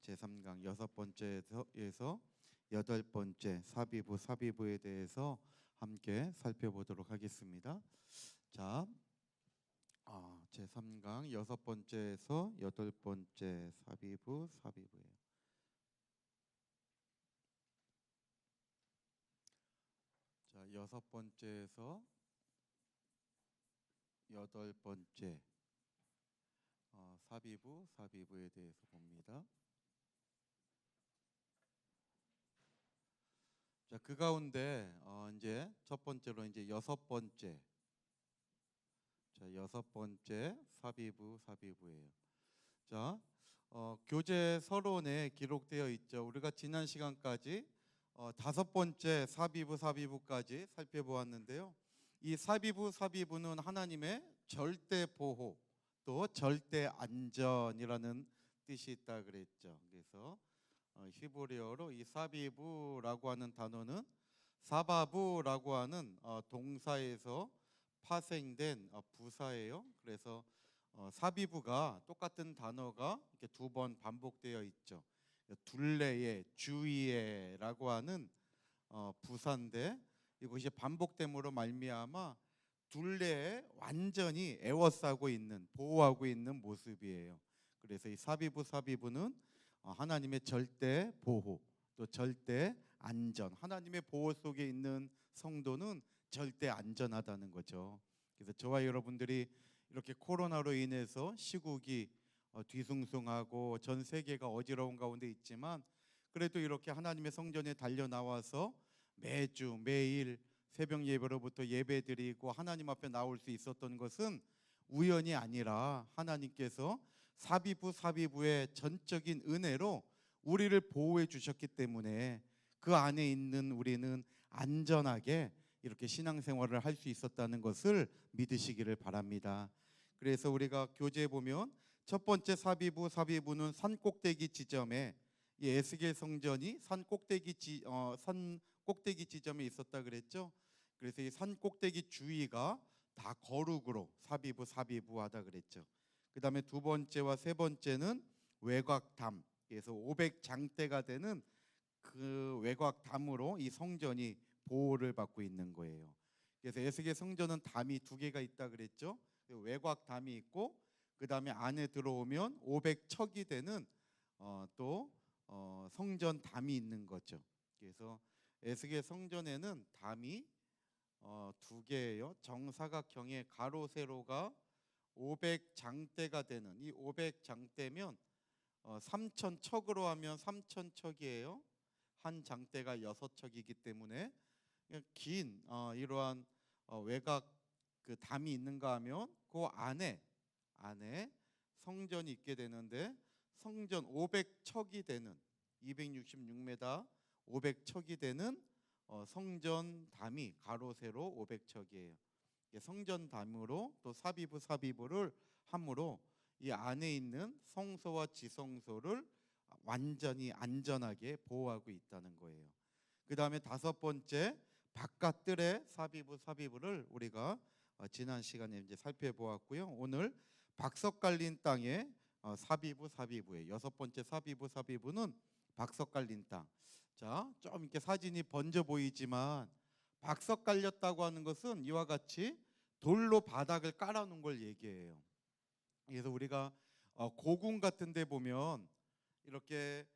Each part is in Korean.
제3강 6번째에서 8번째 사비부에 대해서 함께 살펴보도록 하겠습니다. 자, 제3강 6번째에서 8번째 사비부예요. 자, 6번째에서 8번째 사비부에 대해서 봅니다. 자, 그 가운데 이제 첫 번째로 이제 6번째. 자, 6번째 사비부예요. 자, 교재 서론에 기록되어 있죠. 우리가 지난 시간까지 5번째 사비부까지 살펴보았는데요. 이 사비부는 하나님의 절대 보호, 또 절대 안전이라는 뜻이 있다 그랬죠. 그래서 히브리어로 이 사비부라고 하는 단어는 사바부라고 하는 동사에서 파생된 부사예요. 그래서 사비부가 똑같은 단어가 이렇게 2번 반복되어 있죠. 둘레에, 주위에라고 하는 부사인데 이것이 반복됨으로 말미암아 둘레에 완전히 에워싸고 있는, 보호하고 있는 모습이에요. 그래서 이 사비부는 하나님의 절대 보호, 또 절대 안전, 하나님의 보호 속에 있는 성도는 절대 안전하다는 거죠. 그래서 저와 여러분들이 이렇게 코로나로 인해서 시국이 뒤숭숭하고 전 세계가 어지러운 가운데 있지만 그래도 이렇게 하나님의 성전에 달려 나와서 매주 매일 새벽 예배로부터 예배드리고 하나님 앞에 나올 수 있었던 것은 우연이 아니라 하나님께서 사비부의 전적인 은혜로 우리를 보호해 주셨기 때문에 그 안에 있는 우리는 안전하게 이렇게 신앙생활을 할 수 있었다는 것을 믿으시기를 바랍니다. 그래서 우리가 교재에 보면 첫 번째 사비부는 산꼭대기 지점에, 이 에스겔 성전이 산꼭대기 지점에 있었다 그랬죠. 그래서 이 산꼭대기 주위가 다 거룩으로 사비부하다 그랬죠. 그 다음에 두 번째와 세 번째는 외곽담, 그래서 500장대가 되는 그 외곽담으로 이 성전이 보호를 받고 있는 거예요. 그래서 에스겔 성전은 담이 2개가 있다 그랬죠. 외곽담이 있고 그 다음에 안에 들어오면 500척이 되는 또 성전 담이 있는 거죠. 그래서 에스겔 성전에는 담이 2개예요. 정사각형의 가로 세로가 500장대가 되는, 이 500장대면 3,000척으로 하면 3,000척이에요. 한 장대가 6척이기 때문에 긴 이러한 외곽 그 담이 있는가 하면 그 안에 성전이 있게 되는데, 성전 500척이 되는 266m 500척이 되는 성전 담이 가로 세로 500척이에요. 성전 담으로 또 사비부를 함으로 이 안에 있는 성소와 지성소를 완전히 안전하게 보호하고 있다는 거예요. 그 다음에 5번째 바깥뜰의 사비부를 우리가 지난 시간에 이제 살펴보았고요. 오늘 박석 깔린 땅의 사비부예요. 6번째 사비부는 박석 깔린 땅. 자, 좀 이렇게 사진이 번져 보이지만 박석 깔렸다고 하는 것은 이와 같이 돌로 바닥을 깔아놓은 걸 얘기해요. 그래서 우리가 고궁 같은 데 보면 이렇게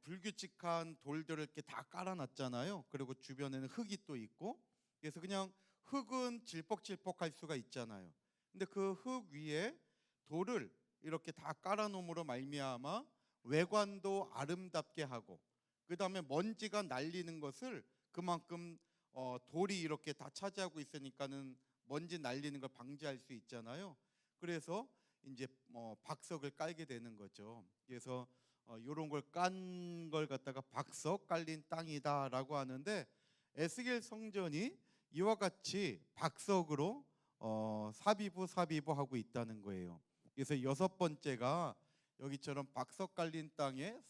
불규칙한 돌들을 이렇게 다 깔아놨잖아요. 그리고 주변에는 흙이 또 있고, 그래서 그냥 흙은 질퍽질퍽할 수가 있잖아요. 근데 그 흙 위에 돌을 이렇게 다 깔아놓음으로 말미암아 외관도 아름답게 하고, 그 다음에 먼지가 날리는 것을 그만큼 돌이 이렇게 다 차지하고 있으니까는 먼지 날리는 걸 방지할 수 있잖아요. 그래서 이제 박석을 깔게 되는 거죠. 그래서 이런 걸 깐 걸 갖다가 박석 깔린 땅이다라고 하는데, 에스겔 성전이 이와 같이 박석으로 사비부하고 있다는 거예요. 그래서 6번째가 여기처럼 박석 깔린 땅에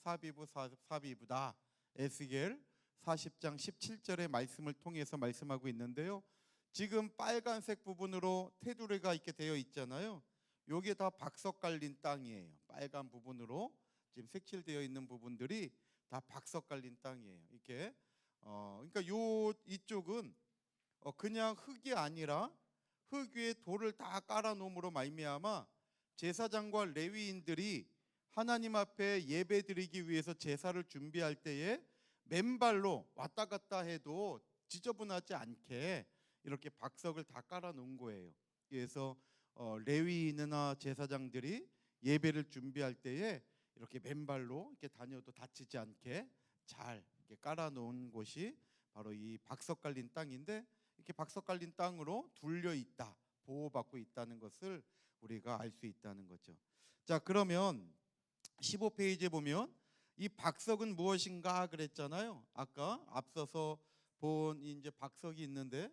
사비부다. 에스겔 40장 17절의 말씀을 통해서 말씀하고 있는데요. 지금 빨간색 부분으로 테두리가 이렇게 되어 있잖아요. 여기에 다 박석 깔린 땅이에요. 빨간 부분으로 지금 색칠되어 있는 부분들이 다 박석 깔린 땅이에요. 이렇게 그러니까 요 이쪽은 그냥 흙이 아니라 흙 위에 돌을 다 깔아 놓음으로 말미암아 제사장과 레위인들이 하나님 앞에 예배드리기 위해서 제사를 준비할 때에 맨발로 왔다 갔다 해도 지저분하지 않게 이렇게 박석을 다 깔아 놓은 거예요. 그래서 레위인이나 제사장들이 예배를 준비할 때에 이렇게 맨발로 이렇게 다녀도 다치지 않게 잘 이렇게 깔아 놓은 곳이 바로 이 박석 깔린 땅인데, 이렇게 박석 깔린 땅으로 둘려 있다, 보호받고 있다는 것을 우리가 알 수 있다는 거죠. 자, 그러면 15페이지에 보면 이 박석은 무엇인가 그랬잖아요. 아까 앞서서 본 이제 박석이 있는데,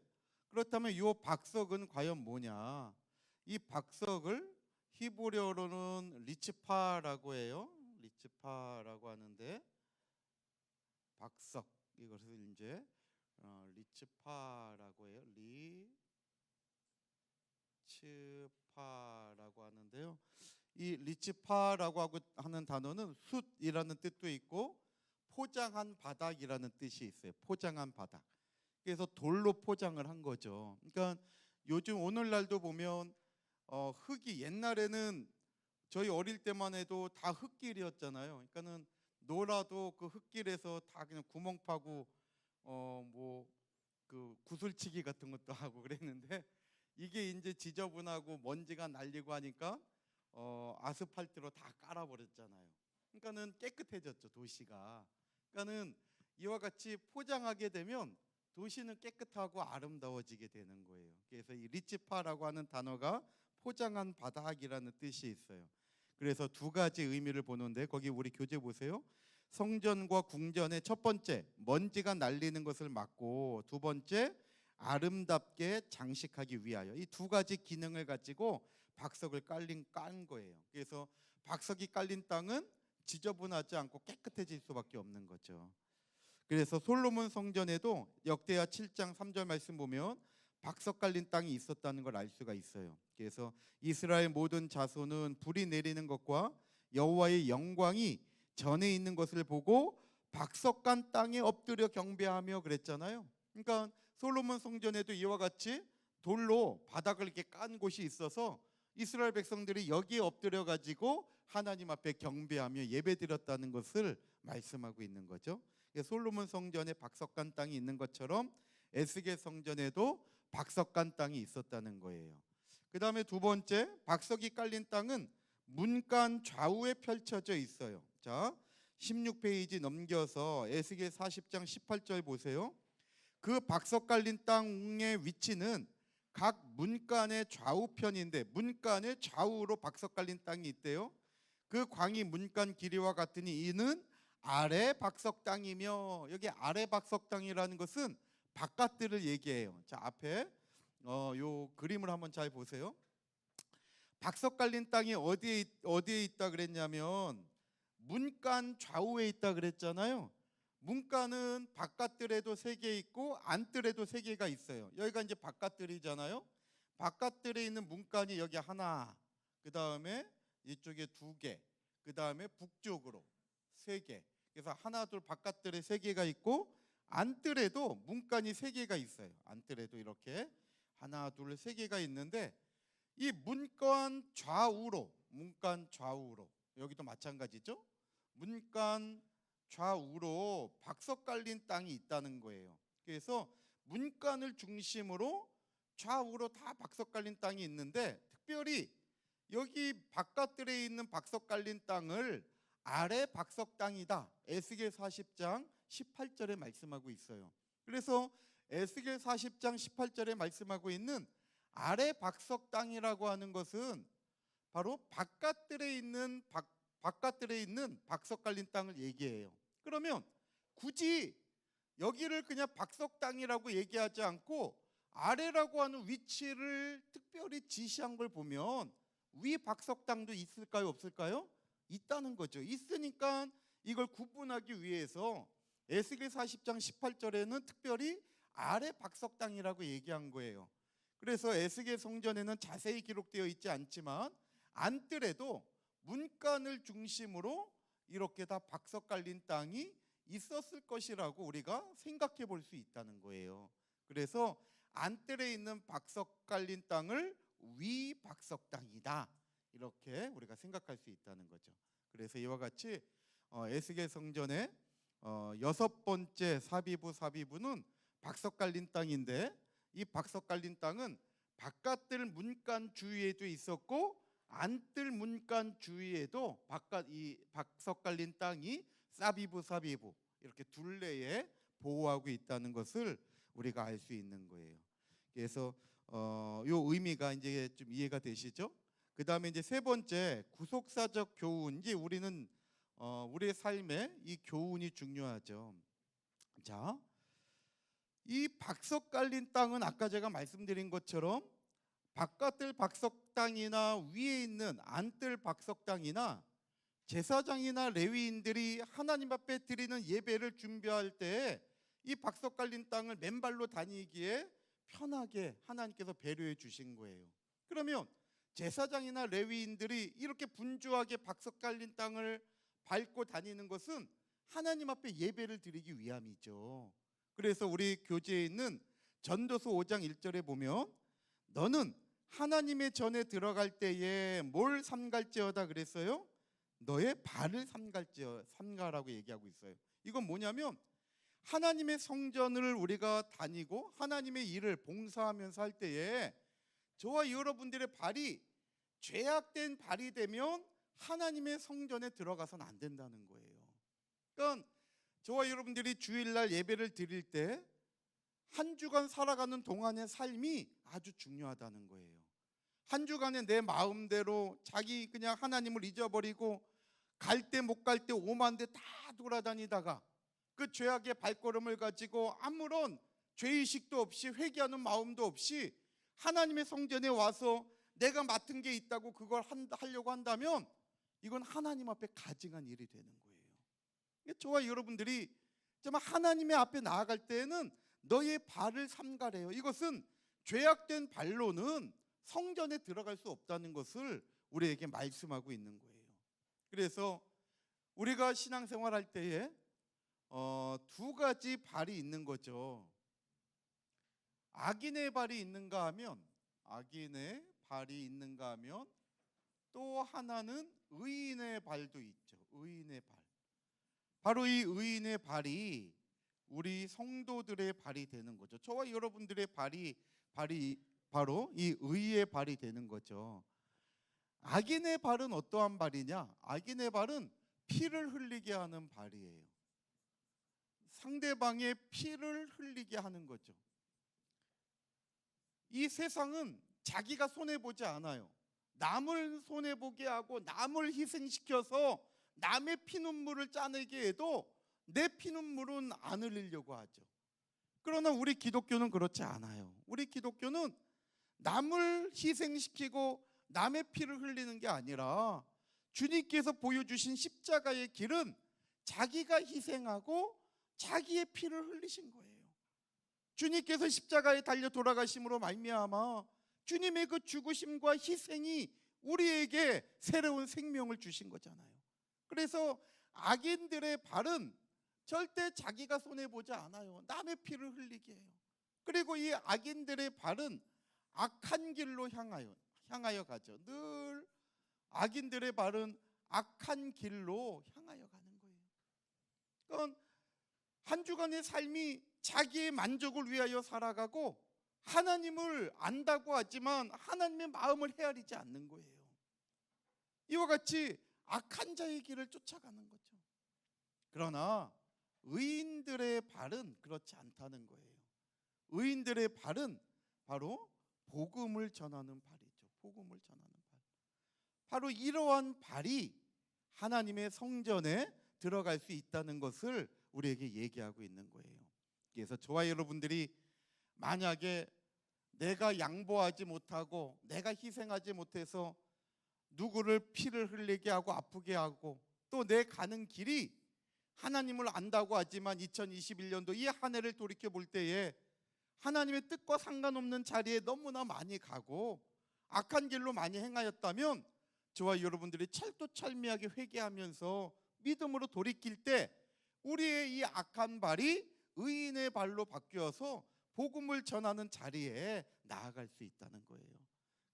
그렇다면 이 박석은 과연 뭐냐? 이 박석을 히브리어로는 리츠파라고 해요. 리츠파라고 하는데, 박석 이것을 이제 리츠파라고 해요. 리츠파라고 하는데요. 이 리츠파라고 하는 단어는 숯이라는 뜻도 있고 포장한 바닥이라는 뜻이 있어요. 포장한 바닥. 그래서 돌로 포장을 한 거죠. 그러니까 요즘 오늘날도 보면 흙이, 옛날에는 저희 어릴 때만 해도 다 흙길이었잖아요. 그러니까는 놀아도 그 흙길에서 다 그냥 구멍 파고 뭐 그 구슬치기 같은 것도 하고 그랬는데, 이게 이제 지저분하고 먼지가 날리고 하니까 아스팔트로 다 깔아버렸잖아요. 그러니까는 깨끗해졌죠, 도시가. 그러니까는 이와 같이 포장하게 되면 도시는 깨끗하고 아름다워지게 되는 거예요. 그래서 이 리치파라고 하는 단어가 포장한 바닥이라는 뜻이 있어요. 그래서 두 가지 의미를 보는데, 거기 우리 교재 보세요. 성전과 궁전의 첫 번째, 먼지가 날리는 것을 막고, 두 번째, 아름답게 장식하기 위하여, 이 두 가지 기능을 가지고 박석을 깐 거예요. 그래서 박석이 깔린 땅은 지저분하지 않고 깨끗해질 수밖에 없는 거죠. 그래서 솔로몬 성전에도 역대하 7장 3절 말씀 보면 박석 깔린 땅이 있었다는 걸 알 수가 있어요. 그래서 이스라엘 모든 자손은 불이 내리는 것과 여호와의 영광이 전에 있는 것을 보고 박석 간 땅에 엎드려 경배하며 그랬잖아요. 그러니까 솔로몬 성전에도 이와 같이 돌로 바닥을 이렇게 깐 곳이 있어서 이스라엘 백성들이 여기에 엎드려 가지고 하나님 앞에 경배하며 예배드렸다는 것을 말씀하고 있는 거죠. 솔로몬 성전에 박석 간 땅이 있는 것처럼 에스겔 성전에도 박석 간 땅이 있었다는 거예요. 그 다음에 두 번째, 박석이 깔린 땅은 문간 좌우에 펼쳐져 있어요. 자, 16페이지 넘겨서 에스겔 40장 18절 보세요. 그 박석 깔린 땅의 위치는 각 문간의 좌우편인데, 문간의 좌우로 박석 깔린 땅이 있대요. 그 광이 문간 길이와 같으니 이는 아래 박석 땅이며, 여기 아래 박석 땅이라는 것은 바깥들을 얘기해요. 자, 앞에 요 그림을 한번 잘 보세요. 박석 깔린 땅이 어디에 있다 그랬냐면 문간 좌우에 있다 그랬잖아요. 문간은 바깥들에도 3개 있고 안뜰에도 3개가 있어요. 여기가 이제 바깥들이잖아요. 바깥들에 있는 문간이 여기 하나, 그 다음에 이쪽에 2개, 그 다음에 북쪽으로 3개. 그래서 하나, 둘, 바깥들에 3개가 있고 안뜰에도 문간이 3개가 있어요. 안뜰에도 이렇게 하나, 둘, 3개가 있는데, 이 문간 좌우로 여기도 마찬가지죠. 문간 좌우로 박석 깔린 땅이 있다는 거예요. 그래서 문간을 중심으로 좌우로 다 박석 깔린 땅이 있는데, 특별히 여기 바깥들에 있는 박석 깔린 땅을 아래 박석 땅이다, 에스겔 40장 18절에 말씀하고 있어요. 그래서 에스겔 40장 18절에 말씀하고 있는 아래 박석 땅이라고 하는 것은 바로 바깥들에 있는 박석 깔린 땅을 얘기해요. 그러면 굳이 여기를 그냥 박석 땅이라고 얘기하지 않고 아래라고 하는 위치를 특별히 지시한 걸 보면 위 박석 땅도 있을까요, 없을까요? 있다는 거죠. 있으니까 이걸 구분하기 위해서 에스겔 40장 18절에는 특별히 아래 박석 땅이라고 얘기한 거예요. 그래서 에스겔 성전에는 자세히 기록되어 있지 않지만 안뜰에도 문간을 중심으로 이렇게 다 박석 깔린 땅이 있었을 것이라고 우리가 생각해 볼 수 있다는 거예요. 그래서 안뜰에 있는 박석 깔린 땅을 위박석 땅이다, 이렇게 우리가 생각할 수 있다는 거죠. 그래서 이와 같이 에스겔 성전의 6번째 사비부는 박석 깔린 땅인데, 이 박석 깔린 땅은 바깥뜰 문간 주위에도 있었고 안뜰 문간 주위에도 이 박석 깔린 땅이 사비부 이렇게 둘레에 보호하고 있다는 것을 우리가 알 수 있는 거예요. 그래서 요 의미가 이제 좀 이해가 되시죠? 그 다음에 이제 세 번째, 구속사적 교훈. 이제 우리는 우리의 삶에 이 교훈이 중요하죠. 자, 이 박석 깔린 땅은 아까 제가 말씀드린 것처럼 바깥뜰 박석 땅이나 위에 있는 안뜰 박석 땅이나 제사장이나 레위인들이 하나님 앞에 드리는 예배를 준비할 때 이 박석 깔린 땅을 맨발로 다니기에 편하게 하나님께서 배려해 주신 거예요. 그러면 제사장이나 레위인들이 이렇게 분주하게 박석 깔린 땅을 밟고 다니는 것은 하나님 앞에 예배를 드리기 위함이죠. 그래서 우리 교재에 있는 전도서 5장 1절에 보면 너는 하나님의 전에 들어갈 때에 뭘 삼갈지어다 그랬어요? 너의 발을 삼가라고 얘기하고 있어요. 이건 뭐냐면 하나님의 성전을 우리가 다니고 하나님의 일을 봉사하면서 할 때에 저와 여러분들의 발이 죄악된 발이 되면 하나님의 성전에 들어가서는 안 된다는 거예요. 그러니까 저와 여러분들이 주일날 예배를 드릴 때 한 주간 살아가는 동안의 삶이 아주 중요하다는 거예요. 한 주간에 내 마음대로 자기 그냥 하나님을 잊어버리고 갈 때 못 갈 때 오만 데 다 돌아다니다가 그 죄악의 발걸음을 가지고 아무런 죄의식도 없이 회개하는 마음도 없이 하나님의 성전에 와서 내가 맡은 게 있다고 그걸 하려고 한다면 이건 하나님 앞에 가증한 일이 되는 거예요. 저와 여러분들이 정말 하나님의 앞에 나아갈 때에는 너의 발을 삼가래요. 이것은 죄악된 발로는 성전에 들어갈 수 없다는 것을 우리에게 말씀하고 있는 거예요. 그래서 우리가 신앙생활 할 때에 두 가지 발이 있는 거죠. 악인의 발이 있는가 하면 또 하나는 의인의 발도 있죠. 의인의 발. 바로 이 의인의 발이 우리 성도들의 발이 되는 거죠. 저와 여러분들의 발이 바로 이 의의 발이 되는 거죠. 악인의 발은 어떠한 발이냐? 악인의 발은 피를 흘리게 하는 발이에요. 상대방의 피를 흘리게 하는 거죠. 이 세상은 자기가 손해보지 않아요. 남을 손해보게 하고 남을 희생시켜서 남의 피눈물을 짜내게 해도 내 피눈물은 안 흘리려고 하죠. 그러나 우리 기독교는 그렇지 않아요. 우리 기독교는 남을 희생시키고 남의 피를 흘리는 게 아니라 주님께서 보여주신 십자가의 길은 자기가 희생하고 자기의 피를 흘리신 거예요. 주님께서 십자가에 달려 돌아가심으로 말미암아 주님의 그 죽으심과 희생이 우리에게 새로운 생명을 주신 거잖아요. 그래서 악인들의 발은 절대 자기가 손해보지 않아요. 남의 피를 흘리게 해요. 그리고 이 악인들의 발은 악한 길로 향하여 가죠. 늘 악인들의 발은 악한 길로 향하여 가는 거예요. 그러니까 한 주간의 삶이 자기의 만족을 위하여 살아가고 하나님을 안다고 하지만 하나님의 마음을 헤아리지 않는 거예요. 이와 같이 악한 자의 길을 쫓아가는 거죠. 그러나 의인들의 발은 그렇지 않다는 거예요. 의인들의 발은 바로 복음을 전하는 발이죠. 복음을 전하는 발. 바로 이러한 발이 하나님의 성전에 들어갈 수 있다는 것을 우리에게 얘기하고 있는 거예요. 그래서 저와 여러분들이 만약에 내가 양보하지 못하고 내가 희생하지 못해서 누구를 피를 흘리게 하고 아프게 하고 또 내 가는 길이 하나님을 안다고 하지만 2021년도 이 한 해를 돌이켜 볼 때에 하나님의 뜻과 상관없는 자리에 너무나 많이 가고 악한 길로 많이 행하였다면 저와 여러분들이 철두철미하게 회개하면서 믿음으로 돌이킬 때 우리의 이 악한 발이 의인의 발로 바뀌어서 복음을 전하는 자리에 나아갈 수 있다는 거예요.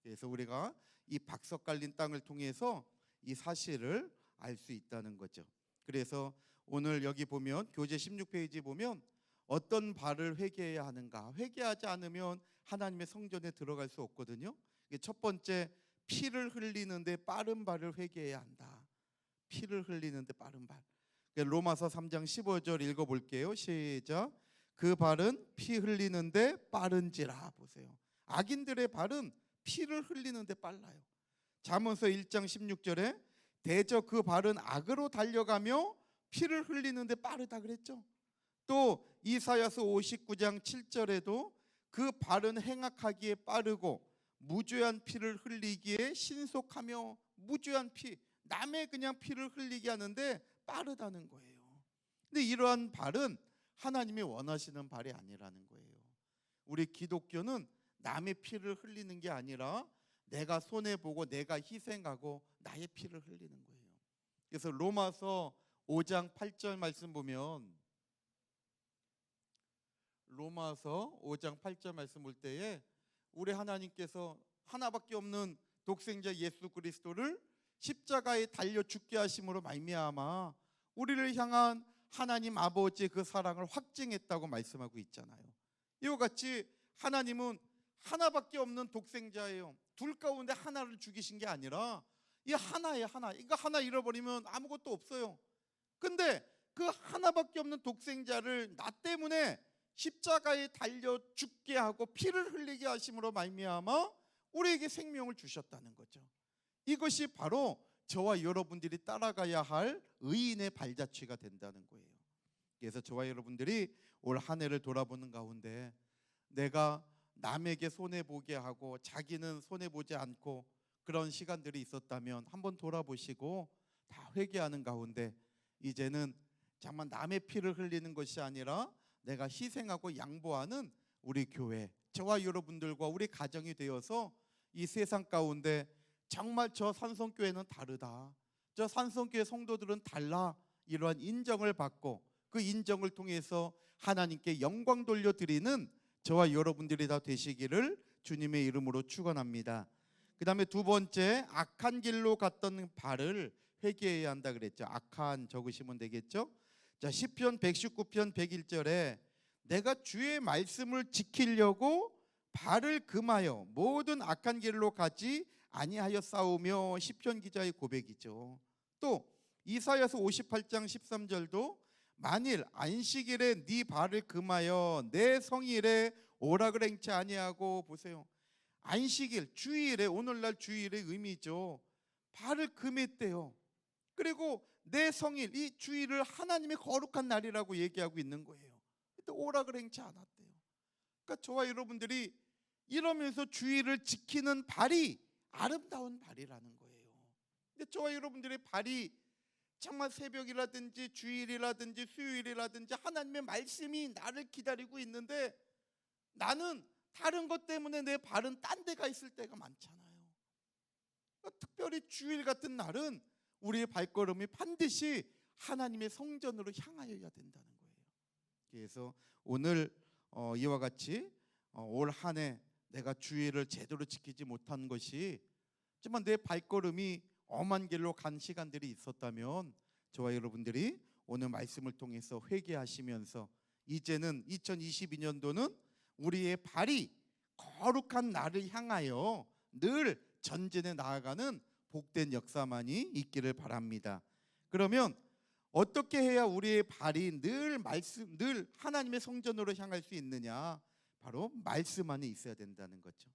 그래서 우리가 이 박석 깔린 땅을 통해서 이 사실을 알 수 있다는 거죠. 그래서 오늘 여기 보면 교재 16페이지 보면 어떤 발을 회개해야 하는가, 회개하지 않으면 하나님의 성전에 들어갈 수 없거든요. 첫 번째, 피를 흘리는데 빠른 발을 회개해야 한다. 피를 흘리는데 빠른 발. 로마서 3장 15절 읽어볼게요. 시작. 그 발은 피 흘리는데 빠른지라. 보세요. 악인들의 발은 피를 흘리는데 빨라요. 잠언서 1장 16절에 대저 그 발은 악으로 달려가며 피를 흘리는데 빠르다 그랬죠. 또 이사야서 59장 7절에도 그 발은 행악하기에 빠르고 무죄한 피를 흘리기에 신속하며, 무죄한 피, 남의 그냥 피를 흘리게 하는데 빠르다는 거예요. 근데 이러한 발은 하나님이 원하시는 발이 아니라는 거예요. 우리 기독교는 남의 피를 흘리는 게 아니라 내가 손해보고 내가 희생하고 나의 피를 흘리는 거예요. 그래서 로마서 5장 8절 말씀 보면, 로마서 5장 8절 말씀 볼 때에 우리 하나님께서 하나밖에 없는 독생자 예수 그리스도를 십자가에 달려 죽게 하심으로 말미암아 우리를 향한 하나님 아버지의 그 사랑을 확증했다고 말씀하고 있잖아요. 이와 같이 하나님은 하나밖에 없는 독생자예요. 둘 가운데 하나를 죽이신 게 아니라 이 하나예요. 하나. 이거 하나 잃어버리면 아무것도 없어요. 근데 그 하나밖에 없는 독생자를 나 때문에 십자가에 달려 죽게 하고 피를 흘리게 하심으로 말미암아 우리에게 생명을 주셨다는 거죠. 이것이 바로 저와 여러분들이 따라가야 할 의인의 발자취가 된다는 거예요. 그래서 저와 여러분들이 올 한 해를 돌아보는 가운데 내가 남에게 손해보게 하고 자기는 손해보지 않고 그런 시간들이 있었다면 한번 돌아보시고 다 회개하는 가운데 이제는 정말 남의 피를 흘리는 것이 아니라 내가 희생하고 양보하는 우리 교회, 저와 여러분들과 우리 가정이 되어서 이 세상 가운데 정말 저 산성교회는 다르다, 저 산성교회 성도들은 달라, 이러한 인정을 받고 그 인정을 통해서 하나님께 영광 돌려드리는 저와 여러분들이 다 되시기를 주님의 이름으로 축원합니다. 그 다음에 두 번째, 악한 길로 갔던 발을 회개해야 한다 그랬죠. 악한 적으시면 되겠죠. 자, 시편 119편 101절에 내가 주의 말씀을 지키려고 발을 금하여 모든 악한 길로 가지 아니하여 싸우며, 시편 기자의 고백이죠. 또 이사야서 58장 13절도 만일 안식일에 네 발을 금하여 내 성일에 오락을 행치 아니하고, 보세요. 안식일, 주일에, 오늘날 주일의 의미죠. 발을 금했대요. 그리고 내 성일, 이 주일을 하나님의 거룩한 날이라고 얘기하고 있는 거예요. 또 오락을 행치 않았대요. 그러니까 저와 여러분들이 이러면서 주일을 지키는 발이 아름다운 발이라는 거예요. 근데 저와 여러분들의 발이 정말 새벽이라든지 주일이라든지 수요일이라든지 하나님의 말씀이 나를 기다리고 있는데 나는 다른 것 때문에 내 발은 딴 데 가 있을 때가 많잖아요. 그러니까 특별히 주일 같은 날은 우리의 발걸음이 반드시 하나님의 성전으로 향하여야 된다는 거예요. 그래서 오늘 이와 같이 올 한 해 내가 주일을 제대로 지키지 못한 것이, 하지만 내 발걸음이 엄한 길로 간 시간들이 있었다면 저와 여러분들이 오늘 말씀을 통해서 회개하시면서 이제는 2022년도는 우리의 발이 거룩한 나를 향하여 늘 전진해 나아가는 복된 역사만이 있기를 바랍니다. 그러면 어떻게 해야 우리의 발이 늘 하나님의 성전으로 향할 수 있느냐? 바로 말씀 안에 있어야 된다는 거죠.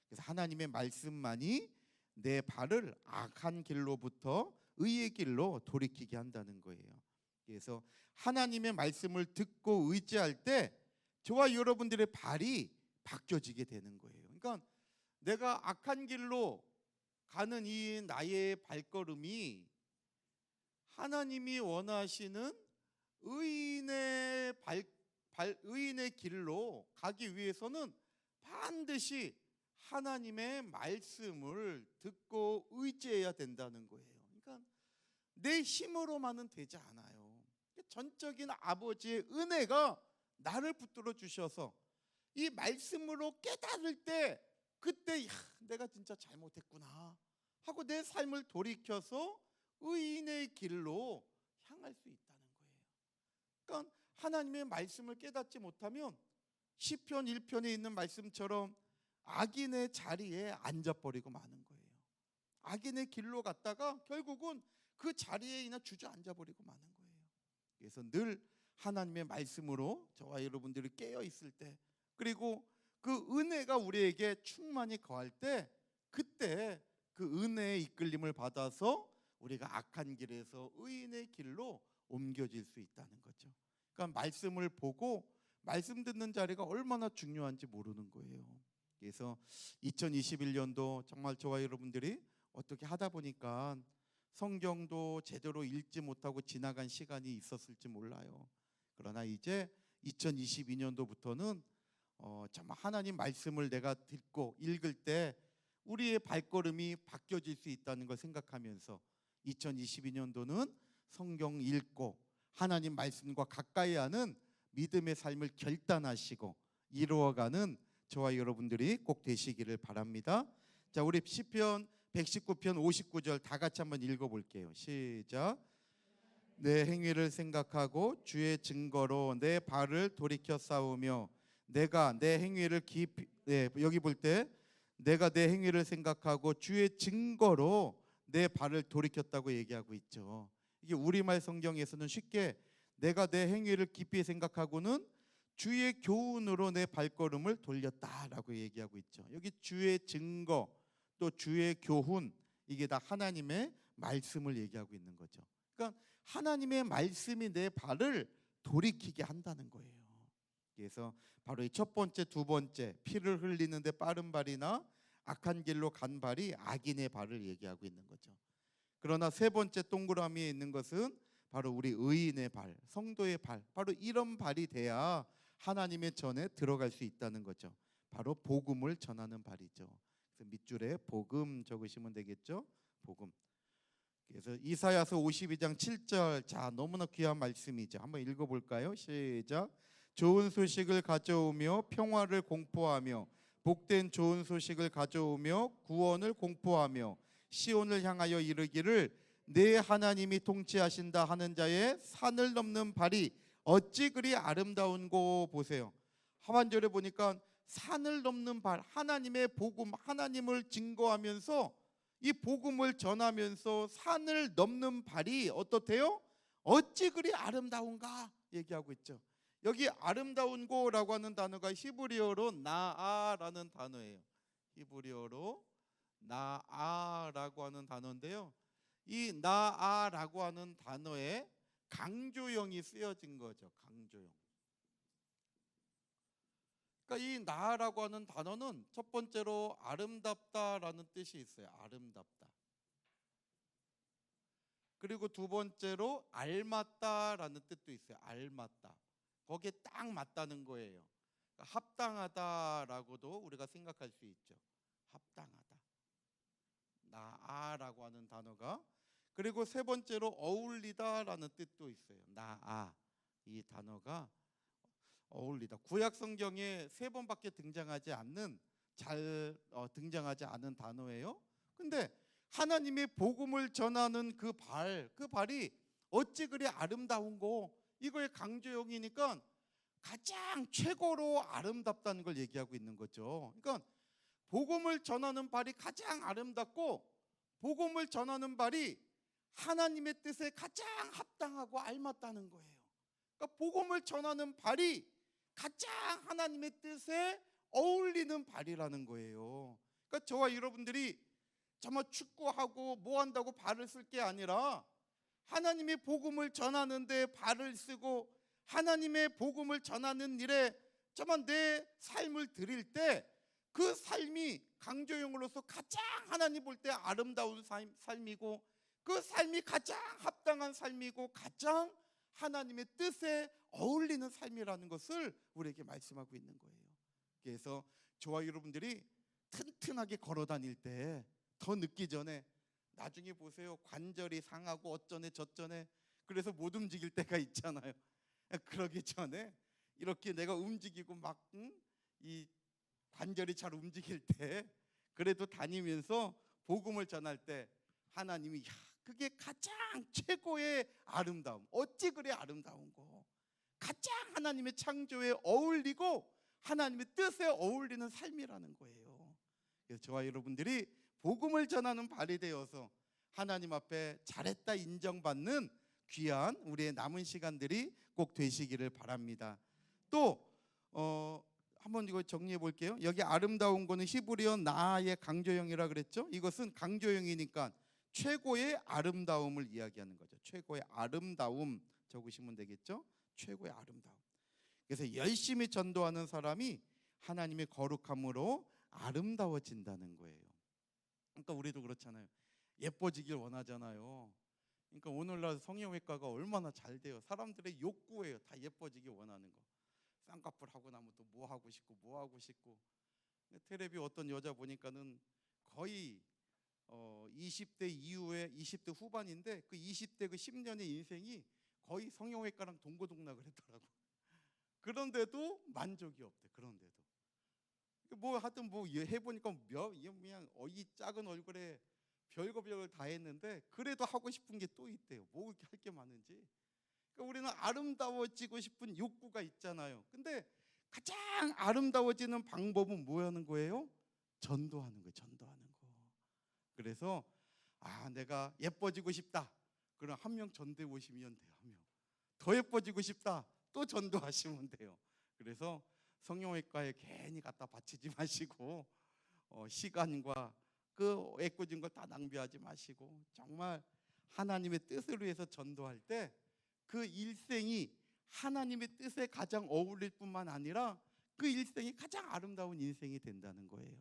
그래서 하나님의 말씀만이 내 발을 악한 길로부터 의의 길로 돌이키게 한다는 거예요. 그래서 하나님의 말씀을 듣고 의지할 때 저와 여러분들의 발이 바뀌어지게 되는 거예요. 그러니까 내가 악한 길로 가는 이 나의 발걸음이 하나님이 원하시는 의인의 길로 가기 위해서는 반드시 하나님의 말씀을 듣고 의지해야 된다는 거예요. 그러니까 내 힘으로만은 되지 않아요. 전적인 아버지의 은혜가 나를 붙들어 주셔서 이 말씀으로 깨달을 때 그때 내가 진짜 잘못했구나 하고 내 삶을 돌이켜서 의인의 길로 향할 수 있다는 거예요. 그러니까 하나님의 말씀을 깨닫지 못하면 시편 1편에 있는 말씀처럼 악인의 자리에 앉아버리고 마는 거예요. 악인의 길로 갔다가 결국은 그 자리에 그냥 주저앉아버리고 마는 거예요. 그래서 늘 하나님의 말씀으로 저와 여러분들이 깨어 있을 때, 그리고 그 은혜가 우리에게 충만히 거할 때, 그때 그 은혜의 이끌림을 받아서 우리가 악한 길에서 의인의 길로 옮겨질 수 있다는 거죠. 그러니까 말씀을 보고 말씀 듣는 자리가 얼마나 중요한지 모르는 거예요. 그래서 2021년도 정말 저와 여러분들이 어떻게 하다 보니까 성경도 제대로 읽지 못하고 지나간 시간이 있었을지 몰라요. 그러나 이제 2022년도부터는 정말 하나님 말씀을 내가 듣고 읽을 때 우리의 발걸음이 바뀌어질 수 있다는 걸 생각하면서 2022년도는 성경 읽고 하나님 말씀과 가까이 하는 믿음의 삶을 결단하시고 이루어가는 저와 여러분들이 꼭 되시기를 바랍니다. 자, 우리 시편 119편 59절 다 같이 한번 읽어볼게요. 시작. 내 행위를 생각하고 주의 증거로 내 발을 돌이켜 싸우며 내가 내 행위를 깊이 여기 볼 때 내가 내 행위를 생각하고 주의 증거로 내 발을 돌이켰다고 얘기하고 있죠. 이게 우리말 성경에서는 쉽게 내가 내 행위를 깊이 생각하고는 주의 교훈으로 내 발걸음을 돌렸다라고 얘기하고 있죠. 여기 주의 증거 또 주의 교훈, 이게 다 하나님의 말씀을 얘기하고 있는 거죠. 그러니까 하나님의 말씀이 내 발을 돌이키게 한다는 거예요. 그래서 바로 이 첫 번째, 두 번째, 피를 흘리는데 빠른 발이나 악한 길로 간 발이 악인의 발을 얘기하고 있는 거죠. 그러나 세 번째 동그라미에 있는 것은 바로 우리 의인의 발, 성도의 발, 바로 이런 발이 돼야 하나님의 전에 들어갈 수 있다는 거죠. 바로 복음을 전하는 발이죠. 그래서 밑줄에 복음 적으시면 되겠죠. 복음. 그래서 이사야서 52장 7절, 자, 너무나 귀한 말씀이죠. 한번 읽어볼까요? 시작. 좋은 소식을 가져오며 평화를 공포하며 복된 좋은 소식을 가져오며 구원을 공포하며 시온을 향하여 이르기를 내 하나님이 통치하신다 하는 자의 산을 넘는 발이 어찌 그리 아름다운고. 보세요. 하반절에 보니까 산을 넘는 발, 하나님의 복음, 하나님을 증거하면서 이 복음을 전하면서 산을 넘는 발이 어떻대요? 어찌 그리 아름다운가 얘기하고 있죠. 여기 아름다운 고라고 하는 단어가 히브리어로 나아라는 단어예요. 히브리어로 나아라고 하는 단어인데요. 이 나아라고 하는 단어에 강조형이 쓰여진 거죠. 강조형. 그러니까 이 나아라고 하는 단어는 첫 번째로 아름답다라는 뜻이 있어요. 아름답다. 그리고 두 번째로 알맞다라는 뜻도 있어요. 알맞다. 거기에 딱 맞다는 거예요. 그러니까 합당하다라고도 우리가 생각할 수 있죠. 합당하다. 나아라고 하는 단어가. 그리고 세 번째로 어울리다라는 뜻도 있어요. 나아. 이 단어가 어울리다. 구약 성경에 세 번밖에 등장하지 않는 등장하지 않은 단어예요. 근데 하나님의 복음을 전하는 그 발이 어찌 그리 아름다운고, 이거의 강조형이니까 가장 최고로 아름답다는 걸 얘기하고 있는 거죠. 그러니까 복음을 전하는 발이 가장 아름답고 복음을 전하는 발이 하나님의 뜻에 가장 합당하고 알맞다는 거예요. 그러니까 복음을 전하는 발이 가장 하나님의 뜻에 어울리는 발이라는 거예요. 그러니까 저와 여러분들이 정말 축구하고 뭐 한다고 발을 쓸 게 아니라 하나님의 복음을 전하는데 발을 쓰고 하나님의 복음을 전하는 일에 정말 내 삶을 드릴 때 그 삶이 강조형으로서 가장 하나님 볼 때 아름다운 삶이고 그 삶이 가장 합당한 삶이고 가장 하나님의 뜻에 어울리는 삶이라는 것을 우리에게 말씀하고 있는 거예요. 그래서 저와 여러분들이 튼튼하게 걸어 다닐 때 더 늦기 전에 나중에 보세요. 관절이 상하고 어쩌네 저쩌네. 그래서 못 움직일 때가 있잖아요. 그러기 전에 이렇게 내가 움직이고 막 이 관절이 잘 움직일 때 그래도 다니면서 복음을 전할 때 하나님이 그게 가장 최고의 아름다움. 어찌 그래 아름다운 거. 가장 하나님의 창조에 어울리고 하나님의 뜻에 어울리는 삶이라는 거예요. 그래서 저와 여러분들이 복음을 전하는 발이 되어서 하나님 앞에 잘했다 인정받는 귀한 우리의 남은 시간들이 꼭 되시기를 바랍니다. 또 한번 이거 정리해 볼게요. 여기 아름다운 거는 히브리어 나의 강조형이라 그랬죠. 이것은 강조형이니까 최고의 아름다움을 이야기하는 거죠. 최고의 아름다움 적으시면 되겠죠. 최고의 아름다움. 그래서 열심히 전도하는 사람이 하나님의 거룩함으로 아름다워진다는 거예요. 그러니까 우리도 그렇잖아요. 예뻐지길 원하잖아요. 그러니까 오늘날 성형외과가 얼마나 잘 돼요. 사람들의 욕구예요. 다 예뻐지길 원하는 거. 쌍꺼풀 하고 나면 또 뭐 하고 싶고 뭐 하고 싶고. 텔레비 어떤 여자 보니까는 거의 20대 이후에 20대 후반인데 그 20대 그 10년의 인생이 거의 성형외과랑 동고동락을 했더라고. 그런데도 만족이 없대. 그런데도 뭐 하여튼 뭐 해보니까 그냥 이 작은 얼굴에 별거 다 했는데 그래도 하고 싶은 게 또 있대요. 뭐 그렇게 할 게 많은지. 그러니까 우리는 아름다워지고 싶은 욕구가 있잖아요. 근데 가장 아름다워지는 방법은 뭐 하는 거예요? 전도하는 거예요. 전도하는 거. 그래서 내가 예뻐지고 싶다. 그럼 한 명 전도해 오시면 돼요. 한 명. 더 예뻐지고 싶다. 또 전도하시면 돼요. 그래서 성형외과에 괜히 갖다 바치지 마시고 시간과 그 애꿎은 걸 다 낭비하지 마시고 정말 하나님의 뜻을 위해서 전도할 때 그 일생이 하나님의 뜻에 가장 어울릴 뿐만 아니라 그 일생이 가장 아름다운 인생이 된다는 거예요.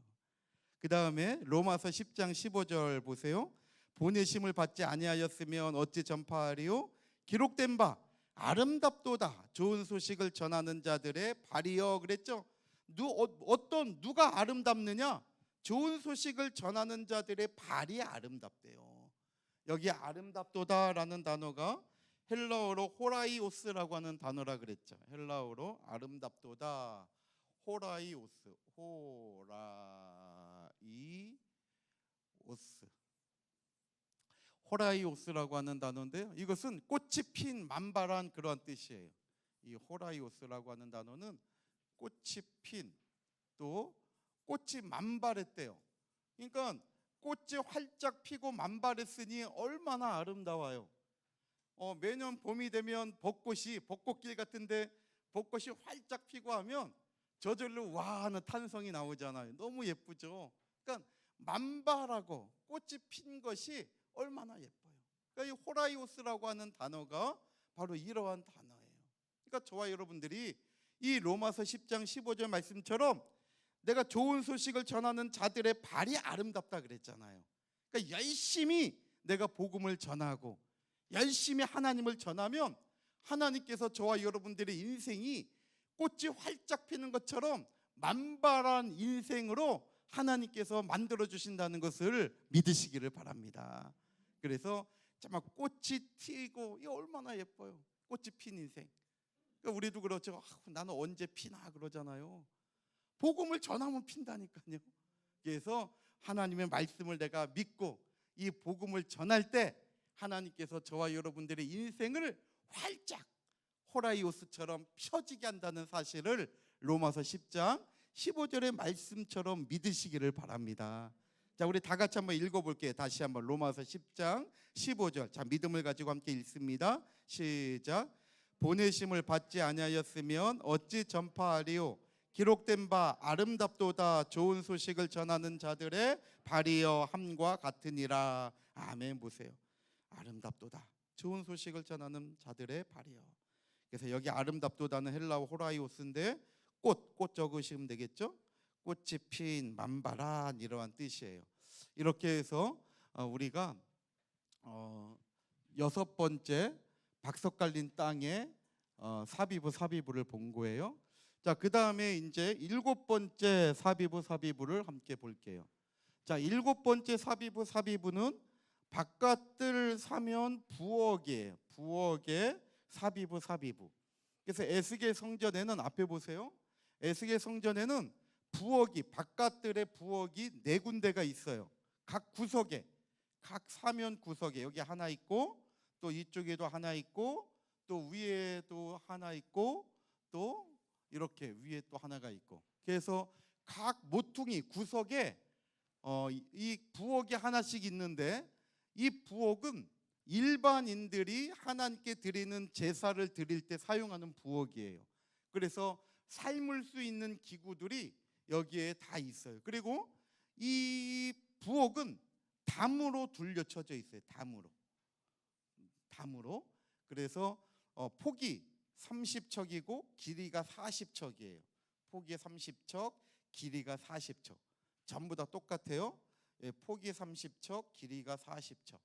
그 다음에 로마서 10장 15절 보세요. 보내심을 받지 아니하였으면 어찌 전파하리요? 기록된 바 아름답도다 좋은 소식을 전하는 자들의 발이여 그랬죠. 누가 아름답느냐? 좋은 소식을 전하는 자들의 발이 아름답대요. 여기 아름답도다라는 단어가 헬라어로 호라이오스라고 하는 단어라 그랬죠. 헬라어로 아름답도다 호라이오스 호라이오스라고 하는 단어인데요. 이것은 꽃이 핀 만발한 그러한 뜻이에요. 이 호라이오스라고 하는 단어는 꽃이 핀 또 꽃이 만발했대요. 그러니까 꽃이 활짝 피고 만발했으니 얼마나 아름다워요. 매년 봄이 되면 벚꽃길 같은데 벚꽃이 활짝 피고 하면 저절로 와 하는 탄성이 나오잖아요. 너무 예쁘죠. 그러니까 만발하고 꽃이 핀 것이 얼마나 예뻐요. 그러니까 이 호라이오스라고 하는 단어가 바로 이러한 단어예요. 그러니까 저와 여러분들이 이 로마서 10장 15절 말씀처럼 내가 좋은 소식을 전하는 자들의 발이 아름답다 그랬잖아요. 그러니까 열심히 내가 복음을 전하고 열심히 하나님을 전하면 하나님께서 저와 여러분들의 인생이 꽃이 활짝 피는 것처럼 만발한 인생으로 하나님께서 만들어 주신다는 것을 믿으시기를 바랍니다. 그래서 정말 꽃이 튀고 이게 얼마나 예뻐요. 꽃이 핀 인생. 그러니까 우리도 그렇죠. 나는 언제 피나 그러잖아요. 복음을 전하면 핀다니까요. 그래서 하나님의 말씀을 내가 믿고 이 복음을 전할 때 하나님께서 저와 여러분들의 인생을 활짝 호라이오스처럼 펴지게 한다는 사실을 로마서 10장 15절의 말씀처럼 믿으시기를 바랍니다. 자, 우리 다 같이 한번 읽어볼게요. 다시 한번 로마서 10장 15절. 자, 믿음을 가지고 함께 읽습니다. 시작. 보내심을 받지 아니하였으면 어찌 전파하리요? 기록된 바 아름답도다 좋은 소식을 전하는 자들의 발이여 함과 같으니라. 아멘. 보세요. 아름답도다 좋은 소식을 전하는 자들의 발이여. 그래서 여기 아름답도다는 헬라어 호라이오스인데 꽃 적으시면 되겠죠. 꽃이 핀 만발한 이러한 뜻이에요. 이렇게 해서 우리가 6번째 박석 깔린 땅의 사비부를 본 거예요. 자, 그 다음에 이제 7번째 사비부를 함께 볼게요. 자, 7번째 사비부는 바깥들 사면 부엌이에요. 부엌에 사비부 사비부. 그래서 에스겔 성전에는 앞에 보세요. 에스겔 성전에는 부엌이 바깥들의 부엌이 네 군데가 있어요. 각 구석에, 각 사면 구석에 여기 하나 있고 또 이쪽에도 하나 있고 또 위에도 하나 있고 또 이렇게 위에 또 하나가 있고, 그래서 각 모퉁이 구석에 이 부엌이 하나씩 있는데, 이 부엌은 일반인들이 하나님께 드리는 제사를 드릴 때 사용하는 부엌이에요. 그래서 삶을 수 있는 기구들이 여기에 다 있어요. 그리고 이 부엌은 담으로 둘러쳐져 있어요. 담으로. 그래서 폭이 30척이고 길이가 40척이에요. 폭이 30척, 길이가 40척. 전부 다 똑같아요. 예, 폭이 30척, 길이가 40척.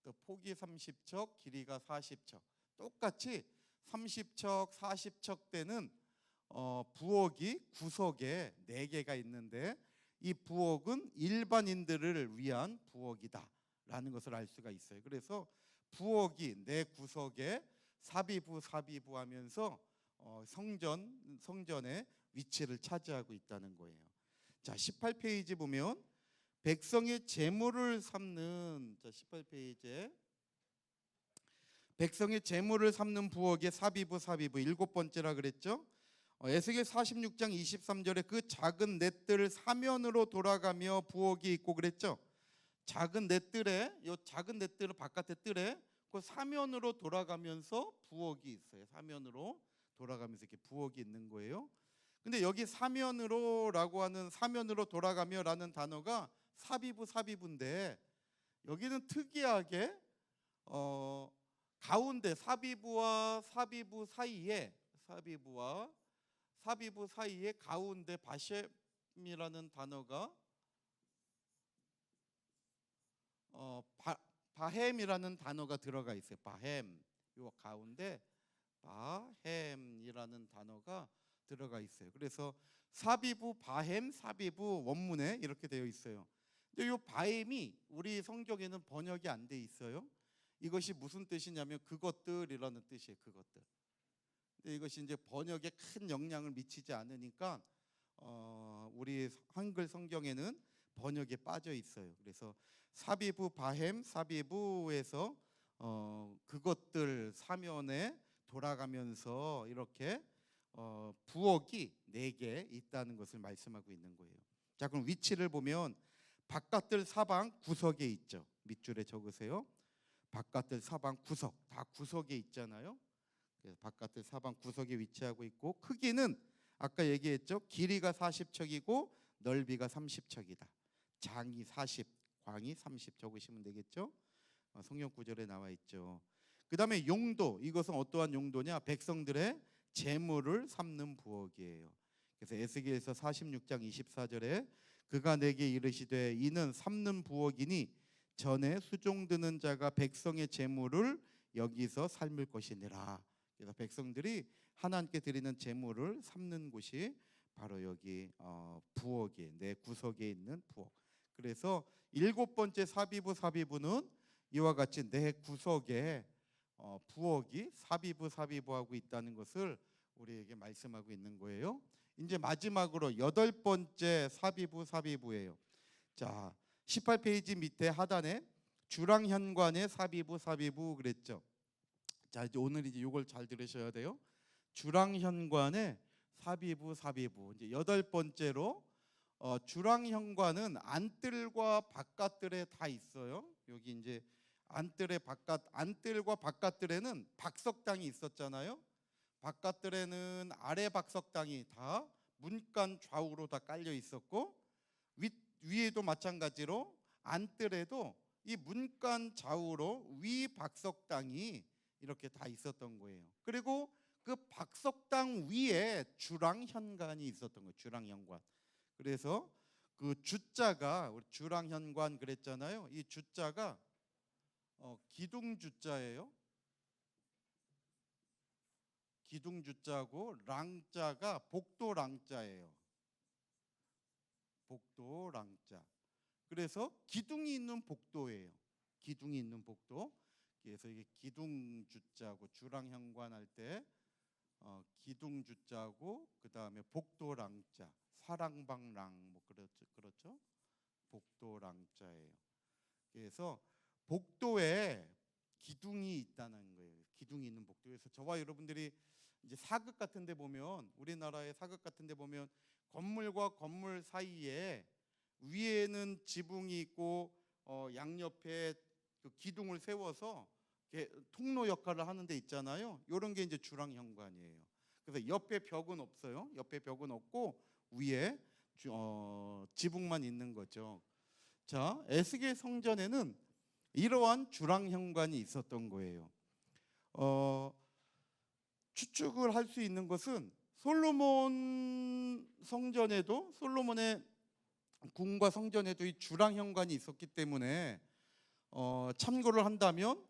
또 폭이 30척, 길이가 40척. 똑같이 30척, 40척 되는 부엌이 구석에 4개가 있는데, 이 부엌은 일반인들을 위한 부엌이다라는 것을 알 수가 있어요. 그래서 부엌이 4구석에 사비부 하면서 성전의 위치를 차지하고 있다는 거예요. 자, 18페이지 보면 백성의 재물을 삼는, 자 18페이지에 백성의 재물을 삼는 부엌의 사비부 7번째라 그랬죠. 에스겔 46장 23절에 그 작은 넷들 사면으로 돌아가며 부엌이 있고 그랬죠. 작은 넷들에, 요 작은 넷들 바깥의 뜰에 그 사면으로 돌아가면서 부엌이 있어요. 사면으로 돌아가면서 이렇게 부엌이 있는 거예요. 근데 여기 사면으로라고 하는, 사면으로 돌아가며라는 단어가 사비부인데, 여기는 특이하게 가운데 사비부와 사비부 사이에, 사비부 사이에 가운데 바셈이라는 단어가 바햄이라는 단어가 들어가 있어요. 바햄, 요 가운데 바햄이라는 단어가 들어가 있어요. 그래서 사비부 바햄, 사비부 원문에 이렇게 되어 있어요. 근데 요 바햄이 우리 성경에는 번역이 안 돼 있어요. 이것이 무슨 뜻이냐면 그것들이라는 뜻이에요. 그것들. 근데 이것이 이제 번역에 큰 영향을 미치지 않으니까 우리 한글 성경에는 번역에 빠져 있어요. 그래서 사비부 바햄, 사비부에서 그것들 사면에 돌아가면서 이렇게 부엌이 4개 있다는 것을 말씀하고 있는 거예요. 자, 그럼 위치를 보면 바깥들 사방 구석에 있죠. 밑줄에 적으세요. 바깥들 사방 구석, 다 구석에 있잖아요. 그래서 바깥들 사방 구석에 위치하고 있고, 크기는 아까 얘기했죠. 길이가 40척이고 넓이가 30척이다. 장이 40, 광이 30 적으시면 되겠죠. 성경 구절에 나와 있죠. 그 다음에 용도, 이것은 어떠한 용도냐? 백성들의 재물을 삼는 부엌이에요. 그래서 에스겔서 46장 24절에 그가 내게 이르시되 이는 삼는 부엌이니 전에 수종드는 자가 백성의 재물을 여기서 삶을 것이니라. 그래서 백성들이 하나님께 드리는 재물을 삼는 곳이 바로 여기 부엌에, 내 구석에 있는 부엌. 그래서 7번째 사비부는 이와 같이 내 구석에 부엌이 사비부하고 있다는 것을 우리에게 말씀하고 있는 거예요. 이제 마지막으로 8번째 사비부예요. 자, 18페이지 밑에 하단에 주랑현관의 사비부 그랬죠. 자, 이제 오늘 이제 이걸 잘 들으셔야 돼요. 주랑현관의 사비부. 이제 8번째로 주랑현관은 안뜰과 바깥뜰에 다 있어요. 여기 이제 안뜰과 바깥뜰에는 박석당이 있었잖아요. 바깥뜰에는 아래 박석당이 다 문간 좌우로 다 깔려 있었고, 위에도 마찬가지로 안뜰에도 이 문간 좌우로 위 박석당이 이렇게 다 있었던 거예요. 그리고 그 박석당 위에 주랑현관이 있었던 거예요. 주랑현관. 그래서 그 주자가, 우리 주랑현관 그랬잖아요. 이 주자가 기둥주자예요. 기둥주자고 랑자가 복도랑자예요. 복도랑자. 그래서 기둥이 있는 복도예요. 기둥이 있는 복도. 그래서 이게 기둥주자고 주랑현관 할 때 기둥주자고 그 다음에 복도랑자, 사랑방랑 뭐 그렇죠. 복도랑자예요. 그래서 복도에 기둥이 있다는 거예요. 기둥이 있는 복도에서 저와 여러분들이 이제 사극 같은 데 보면, 우리나라의 사극 같은 데 보면 건물과 건물 사이에 위에는 지붕이 있고 양옆에 그 기둥을 세워서 통로 역할을 하는 데 있잖아요. 이런 게 이제 주랑현관이에요. 그래서 옆에 벽은 없어요. 옆에 벽은 없고 위에 지붕만 있는 거죠. 자, 에스겔 성전에는 이러한 주랑현관이 있었던 거예요. 추측을 할 수 있는 것은 솔로몬 성전에도, 솔로몬의 궁과 성전에도 이 주랑현관이 있었기 때문에 참고를 한다면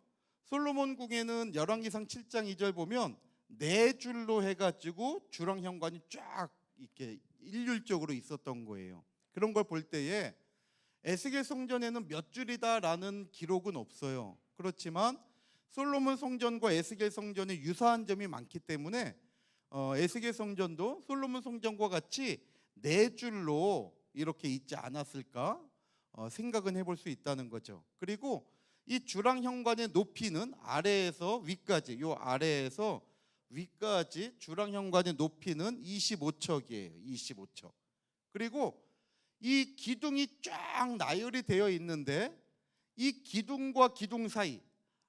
솔로몬 궁에는 열왕기상 7장 2절 보면 네 줄로 해가지고 주랑현관이 쫙 이렇게 일률적으로 있었던 거예요. 그런 걸 볼 때에 에스겔 성전에는 몇 줄이다라는 기록은 없어요. 그렇지만 솔로몬 성전과 에스겔 성전에 유사한 점이 많기 때문에 에스겔 성전도 솔로몬 성전과 같이 네 줄로 이렇게 있지 않았을까 생각은 해볼 수 있다는 거죠. 그리고 이 주랑현관의 높이는 아래에서 위까지, 요 아래에서 위까지 주랑현관의 높이는 25척이에요. 25척. 그리고 이 기둥이 쫙 나열이 되어 있는데 이 기둥과 기둥 사이,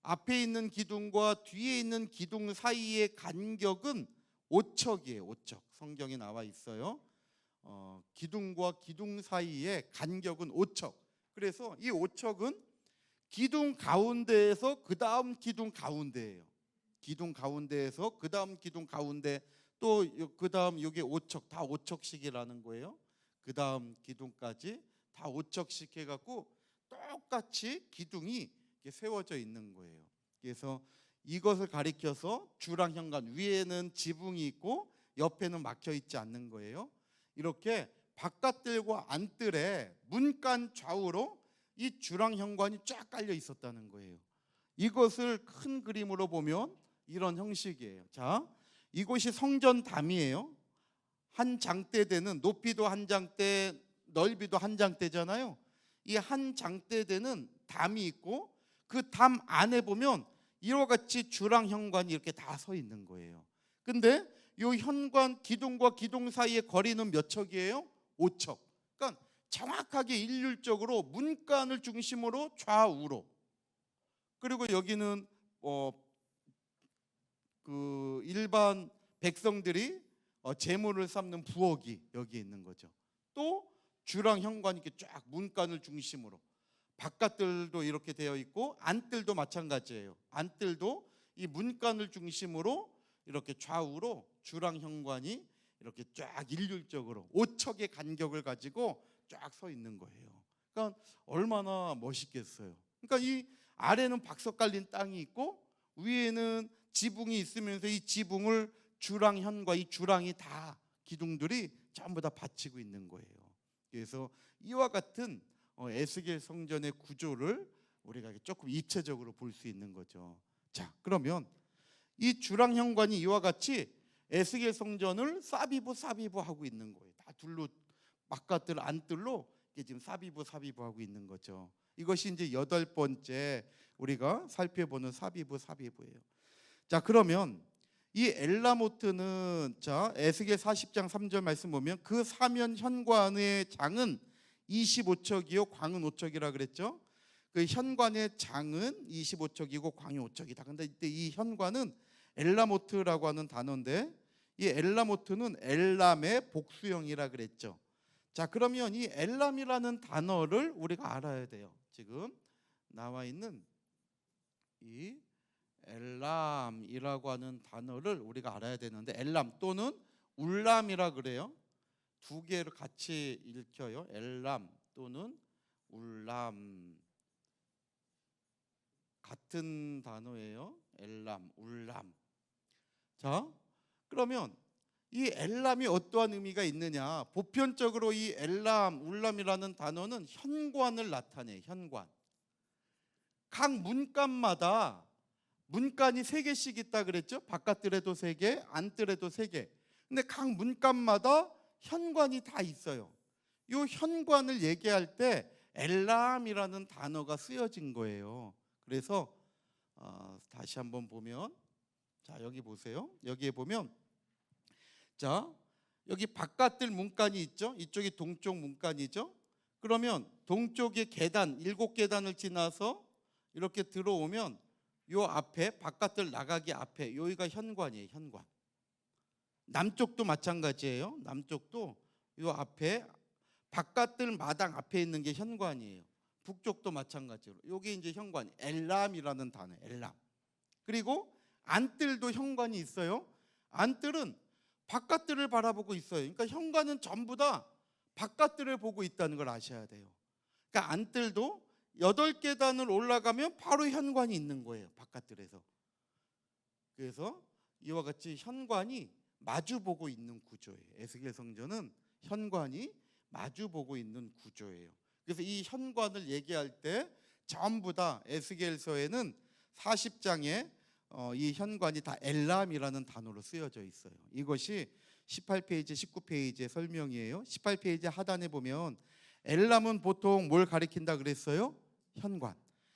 앞에 있는 기둥과 뒤에 있는 기둥 사이의 간격은 5척이에요. 5척. 성경에 나와 있어요. 기둥과 기둥 사이의 간격은 5척. 그래서 이 5척은 기둥 가운데에서 그 다음 기둥 가운데예요. 기둥 가운데에서 그 다음 기둥 가운데, 또 그 다음 이게 5척, 다 5척씩이라는 거예요. 그 다음 기둥까지 다 5척씩 해갖고 똑같이 기둥이 세워져 있는 거예요. 그래서 이것을 가리켜서 주랑현관, 위에는 지붕이 있고 옆에는 막혀 있지 않는 거예요. 이렇게 바깥들과 안뜰에 문간 좌우로 이 주랑현관이 쫙 깔려 있었다는 거예요. 이것을 큰 그림으로 보면 이런 형식이에요. 자, 이곳이 성전담이에요. 한 장대 되는, 높이도 한 장대, 넓이도 한 장대잖아요. 이 한 장대 되는 담이 있고 그 담 안에 보면 이와 같이 주랑현관이 이렇게 다 서 있는 거예요. 근데 이 현관, 기둥과 기둥 사이의 거리는 몇 척이에요? 5척. 그러니까 정확하게 일률적으로 문간을 중심으로 좌우로. 그리고 여기는 그 일반 백성들이 제물을 삶는 부엌이 여기 있는 거죠. 또 주랑현관이 이렇게 쫙 문간을 중심으로, 바깥들도 이렇게 되어 있고 안뜰도 마찬가지예요. 안뜰도 이 문간을 중심으로 이렇게 좌우로 주랑현관이 이렇게 쫙 일률적으로 5척의 간격을 가지고 쫙 서 있는 거예요. 그러니까 얼마나 멋있겠어요. 그러니까 이 아래는 박석 깔린 땅이 있고 위에는 지붕이 있으면서 이 지붕을 주랑현과 이 주랑이 다, 기둥들이 전부 다 받치고 있는 거예요. 그래서 이와 같은 에스겔 성전의 구조를 우리가 조금 입체적으로 볼 수 있는 거죠. 자, 그러면 이 주랑현관이 이와 같이 에스겔 성전을 사비부 하고 있는 거예요. 다 둘로, 바깥들 안뜰로 이게 지금 사비부 하고 있는 거죠. 이것이 이제 8번째 우리가 살펴보는 사비부예요. 자, 그러면 이 엘라모트는, 자, 에스겔 40장 3절 말씀 보면 그 사면 현관의 장은 25척이요 광은 5척이라 그랬죠. 그 현관의 장은 25척이고 광이 5척이다. 근데 이때 이 현관은 엘라모트라고 하는 단어인데 이 엘라모트는 엘람의 복수형이라 그랬죠. 자, 그러면 이 엘람이라는 단어를 우리가 알아야 돼요. 지금 나와 있는 이 엘람이라고 하는 단어를 우리가 알아야 되는데, 엘람 또는 울람이라 그래요. 두 개를 같이 읽혀요. 엘람 또는 울람, 같은 단어예요. 엘람, 울람. 자, 그러면 이 엘람이 어떠한 의미가 있느냐? 보편적으로 이 엘람, 울람이라는 단어는 현관을 나타내요. 현관. 각 문간마다 문간이 3개씩 있다 그랬죠? 바깥뜰에도 3개, 안뜰에도 3개. 근데 각 문간마다 현관이 다 있어요. 이 현관을 얘기할 때 엘람이라는 단어가 쓰여진 거예요. 그래서 다시 한번 보면, 자 여기 보세요. 여기에 보면, 자 여기 바깥뜰 문간이 있죠. 이쪽이 동쪽 문간이죠. 그러면 동쪽의 계단 7계단을 지나서 이렇게 들어오면 요 앞에 바깥뜰 나가기 앞에 여기가 현관이에요. 현관. 남쪽도 마찬가지예요. 남쪽도 요 앞에 바깥뜰 마당 앞에 있는 게 현관이에요. 북쪽도 마찬가지로 여기 이제 현관, 엘람이라는 단어, 엘람. 그리고 안뜰도 현관이 있어요. 안뜰은 바깥뜰을 바라보고 있어요. 그러니까 현관은 전부 다 바깥뜰을 보고 있다는 걸 아셔야 돼요. 그러니까 안뜰도 8계단을 올라가면 바로 현관이 있는 거예요. 바깥뜰에서. 그래서 이와 같이 현관이 마주보고 있는 구조예요. 에스겔 성전은 현관이 마주보고 있는 구조예요. 그래서 이 현관을 얘기할 때 전부 다 에스겔서에는 40장에 이 현관이 다 엘람이라는 단어로 쓰여져 있어요. 이것이 18페이지, 19페이지의 설명이에요. 18페이지 하단에 보면 엘람은 보통 뭘 가리킨다 그랬어요? 현관.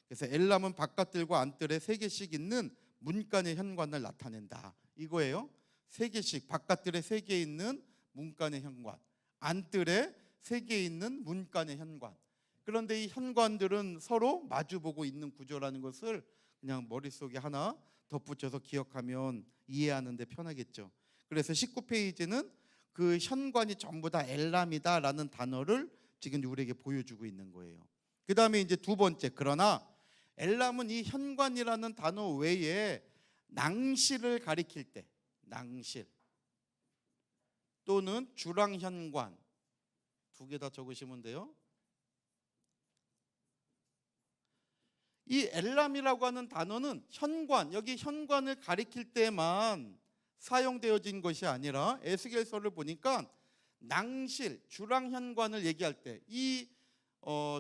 그래서 엘람은 바깥뜰과 안뜰에 3개씩 있는 문간의 현관을 나타낸다. 이거예요. 3개씩, 바깥뜰에 3개 있는 문간의 현관, 안뜰에 3개 있는 문간의 현관. 그런데 이 현관들은 서로 마주보고 있는 구조라는 것을 그냥 머릿속에 하나 덧붙여서 기억하면 이해하는 데 편하겠죠. 그래서 19페이지는 그 현관이 전부 다 엘람이다라는 단어를 지금 우리에게 보여주고 있는 거예요. 그 다음에 이제 두 번째, 그러나 엘람은 이 현관이라는 단어 외에 낭실을 가리킬 때, 낭실 또는 주랑현관, 2개 다 적으시면 돼요. 이 엘람이라고 하는 단어는 현관, 여기 현관을 가리킬 때만 사용되어진 것이 아니라 에스겔서를 보니까 낭실, 주랑현관을 얘기할 때, 이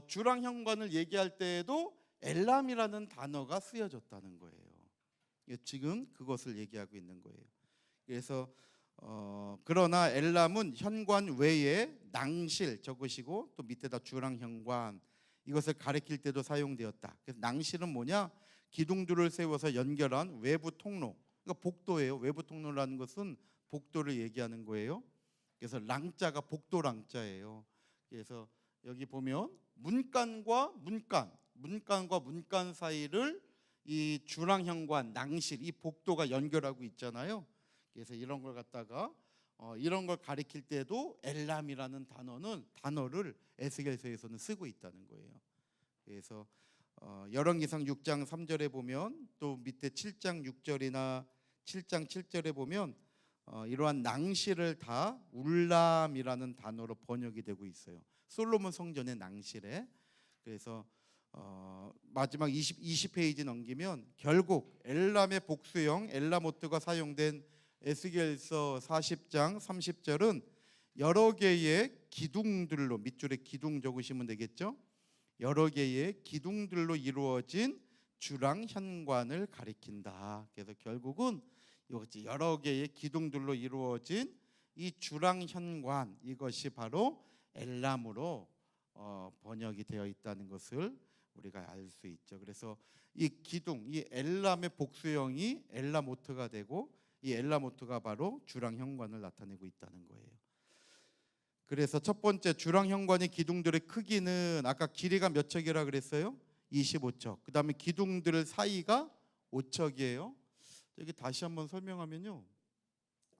주랑현관을 얘기할 때에도 엘람이라는 단어가 쓰여졌다는 거예요. 지금 그것을 얘기하고 있는 거예요. 그래서 그러나 엘람은 현관 외에 낭실 적으시고 또 밑에다 주랑현관, 이것을 가리킬 때도 사용되었다. 그래서 낭실은 뭐냐? 기둥들을 세워서 연결한 외부 통로, 그러니까 복도예요. 외부 통로라는 것은 복도를 얘기하는 거예요. 그래서 랑자가 복도랑자예요. 그래서 여기 보면 문간과 문간 사이를 이 주랑현관, 낭실, 이 복도가 연결하고 있잖아요. 그래서 이런 걸 갖다가 이런 걸 가리킬 때도 엘람이라는 단어를 에스겔서에서는 쓰고 있다는 거예요. 그래서 열왕기상 6장 3절에 보면, 또 밑에 7장 6절이나 7장 7절에 보면 이러한 낭실을 다 울람이라는 단어로 번역이 되고 있어요. 솔로몬 성전의 낭실에. 그래서 마지막 20페이지 넘기면 결국 엘람의 복수형 엘라모트가 사용된 에스겔서 40장 30절은 여러 개의 기둥들로, 밑줄에 기둥 적으시면 되겠죠. 여러 개의 기둥들로 이루어진 주랑현관을 가리킨다. 그래서 결국은 이것이 여러 개의 기둥들로 이루어진 이 주랑현관, 이것이 바로 엘람으로 번역이 되어 있다는 것을 우리가 알 수 있죠. 그래서 이 기둥, 이 엘람의 복수형이 엘라모트가 되고, 이 엘라모트가 바로 주랑현관을 나타내고 있다는 거예요. 그래서 첫 번째, 주랑현관의 기둥들의 크기는 아까 길이가 몇 척이라 그랬어요? 25척. 그 다음에 기둥들 사이가 5척이에요. 여기 다시 한번 설명하면요,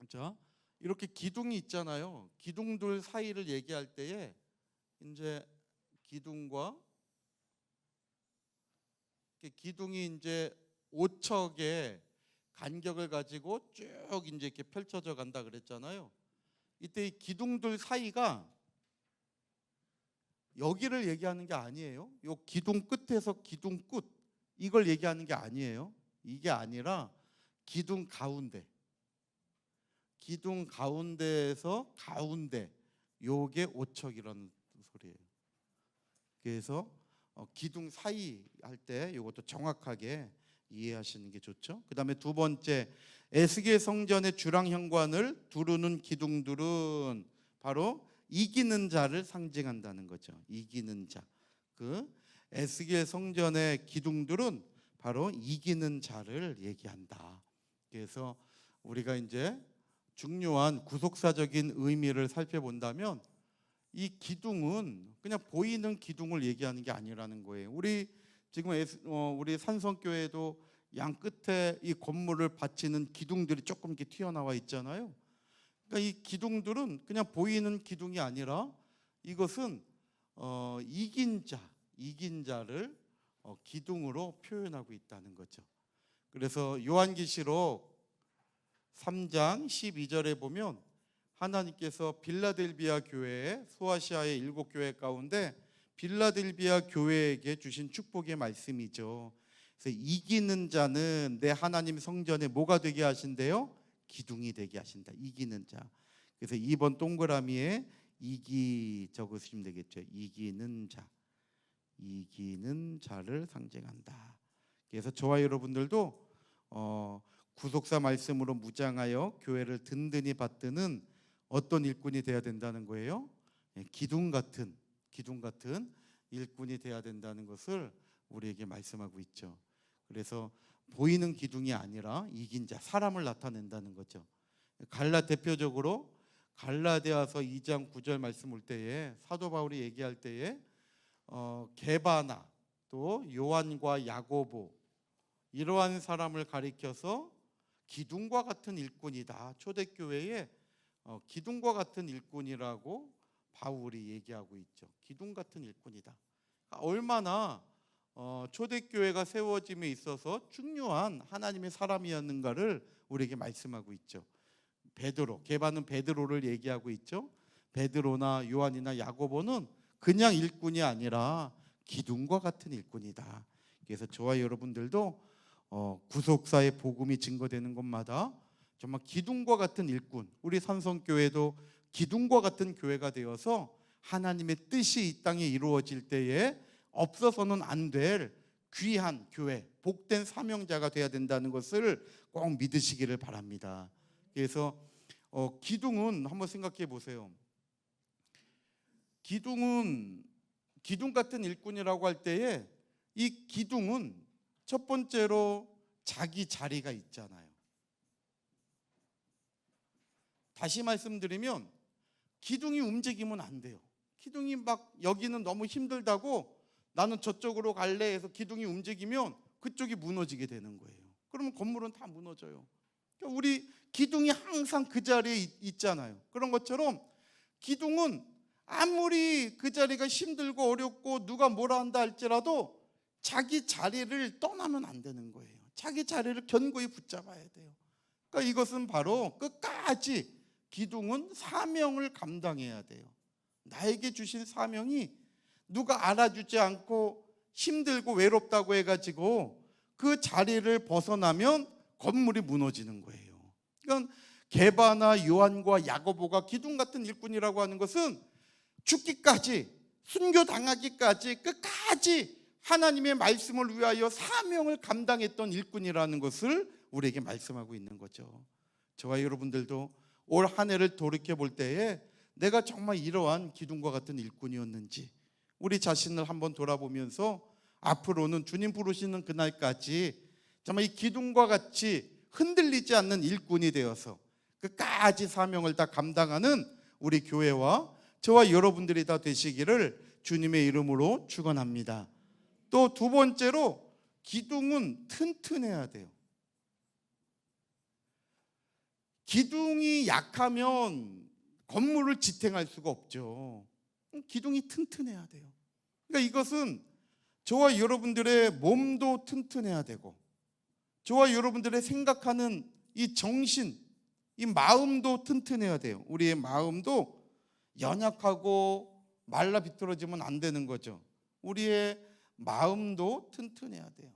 자 이렇게 기둥이 있잖아요. 기둥들 사이를 얘기할 때에 이제 기둥과 기둥이 이제 5척의 간격을 가지고 쭉 이제 이렇게 펼쳐져 간다 그랬잖아요. 이때 이 기둥들 사이가 여기를 얘기하는 게 아니에요. 요 기둥 끝에서 기둥 끝, 이걸 얘기하는 게 아니에요. 이게 아니라 기둥 가운데에서 가운데, 요게 5척이라는 소리예요. 그래서 기둥 사이 할 때 이것도 정확하게 이해하시는 게 좋죠. 그 다음에 두 번째, 에스겔 성전의 주랑 현관을 두르는 기둥들은 바로 이기는 자를 상징한다는 거죠. 이기는 자. 그 에스겔 성전의 기둥들은 바로 이기는 자를 얘기한다. 그래서 우리가 이제 중요한 구속사적인 의미를 살펴본다면 이 기둥은 그냥 보이는 기둥을 얘기하는 게 아니라는 거예요. 우리 지금 우리 산성교회도 양 끝에 이 건물을 받치는 기둥들이 조금 이렇게 튀어나와 있잖아요. 그러니까 이 기둥들은 그냥 보이는 기둥이 아니라 이것은 이긴 자를 기둥으로 표현하고 있다는 거죠. 그래서 요한계시록 3장 12절에 보면 하나님께서 빌라델비아 교회에, 소아시아의 7교회 가운데 빌라델비아 교회에게 주신 축복의 말씀이죠. 그래서 이기는 자는 내 하나님 성전에 뭐가 되게 하신대요? 기둥이 되게 하신다. 이기는 자. 그래서 2번 동그라미에 이기 적으시면 되겠죠. 이기는 자. 이기는 자를 상징한다. 그래서 저와 여러분들도 구속사 말씀으로 무장하여 교회를 든든히 받드는 어떤 일꾼이 돼야 된다는 거예요? 기둥 같은 일꾼이 돼야 된다는 것을 우리에게 말씀하고 있죠. 그래서 보이는 기둥이 아니라 이긴 자, 사람을 나타낸다는 거죠. 대표적으로 갈라디아서 2장 9절 말씀 올 때에 사도 바울이 얘기할 때에 게바나 또 요한과 야고보 이러한 사람을 가리켜서 기둥과 같은 일꾼이다. 초대교회에 기둥과 같은 일꾼이라고 바울이 얘기하고 있죠. 기둥 같은 일꾼이다. 얼마나 초대교회가 세워짐에 있어서 중요한 하나님의 사람이었는가를 우리에게 말씀하고 있죠. 베드로, 게바는 베드로를 얘기하고 있죠. 베드로나 요한이나 야고보는 그냥 일꾼이 아니라 기둥과 같은 일꾼이다. 그래서 저와 여러분들도 구속사의 복음이 증거되는 곳마다 정말 기둥과 같은 일꾼, 우리 산성교회도 기둥과 같은 교회가 되어서 하나님의 뜻이 이 땅에 이루어질 때에 없어서는 안 될 귀한 교회, 복된 사명자가 돼야 된다는 것을 꼭 믿으시기를 바랍니다. 그래서 기둥은 한번 생각해 보세요. 기둥은 기둥 같은 일꾼이라고 할 때에 이 기둥은 첫 번째로 자기 자리가 있잖아요. 다시 말씀드리면 기둥이 움직이면 안 돼요. 기둥이 막 여기는 너무 힘들다고 나는 저쪽으로 갈래 해서 기둥이 움직이면 그쪽이 무너지게 되는 거예요. 그러면 건물은 다 무너져요. 그러니까 우리 기둥이 항상 그 자리에 있잖아요. 그런 것처럼 기둥은 아무리 그 자리가 힘들고 어렵고 누가 뭐라 한다 할지라도 자기 자리를 떠나면 안 되는 거예요. 자기 자리를 견고히 붙잡아야 돼요. 그러니까 이것은 바로 끝까지 기둥은 사명을 감당해야 돼요. 나에게 주신 사명이 누가 알아주지 않고 힘들고 외롭다고 해가지고 그 자리를 벗어나면 건물이 무너지는 거예요. 그러니까 게바나 요한과 야고보가 기둥 같은 일꾼이라고 하는 것은 죽기까지, 순교당하기까지 끝까지 하나님의 말씀을 위하여 사명을 감당했던 일꾼이라는 것을 우리에게 말씀하고 있는 거죠. 저와 여러분들도 올 한 해를 돌이켜 볼 때에 내가 정말 이러한 기둥과 같은 일꾼이었는지 우리 자신을 한번 돌아보면서 앞으로는 주님 부르시는 그날까지 정말 이 기둥과 같이 흔들리지 않는 일꾼이 되어서 끝까지 사명을 다 감당하는 우리 교회와 저와 여러분들이 다 되시기를 주님의 이름으로 축원합니다. 또 두 번째로 기둥은 튼튼해야 돼요. 기둥이 약하면 건물을 지탱할 수가 없죠. 기둥이 튼튼해야 돼요. 그러니까 이것은 저와 여러분들의 몸도 튼튼해야 되고 저와 여러분들의 생각하는 이 정신, 이 마음도 튼튼해야 돼요. 우리의 마음도 연약하고 말라 비틀어지면 안 되는 거죠. 우리의 마음도 튼튼해야 돼요.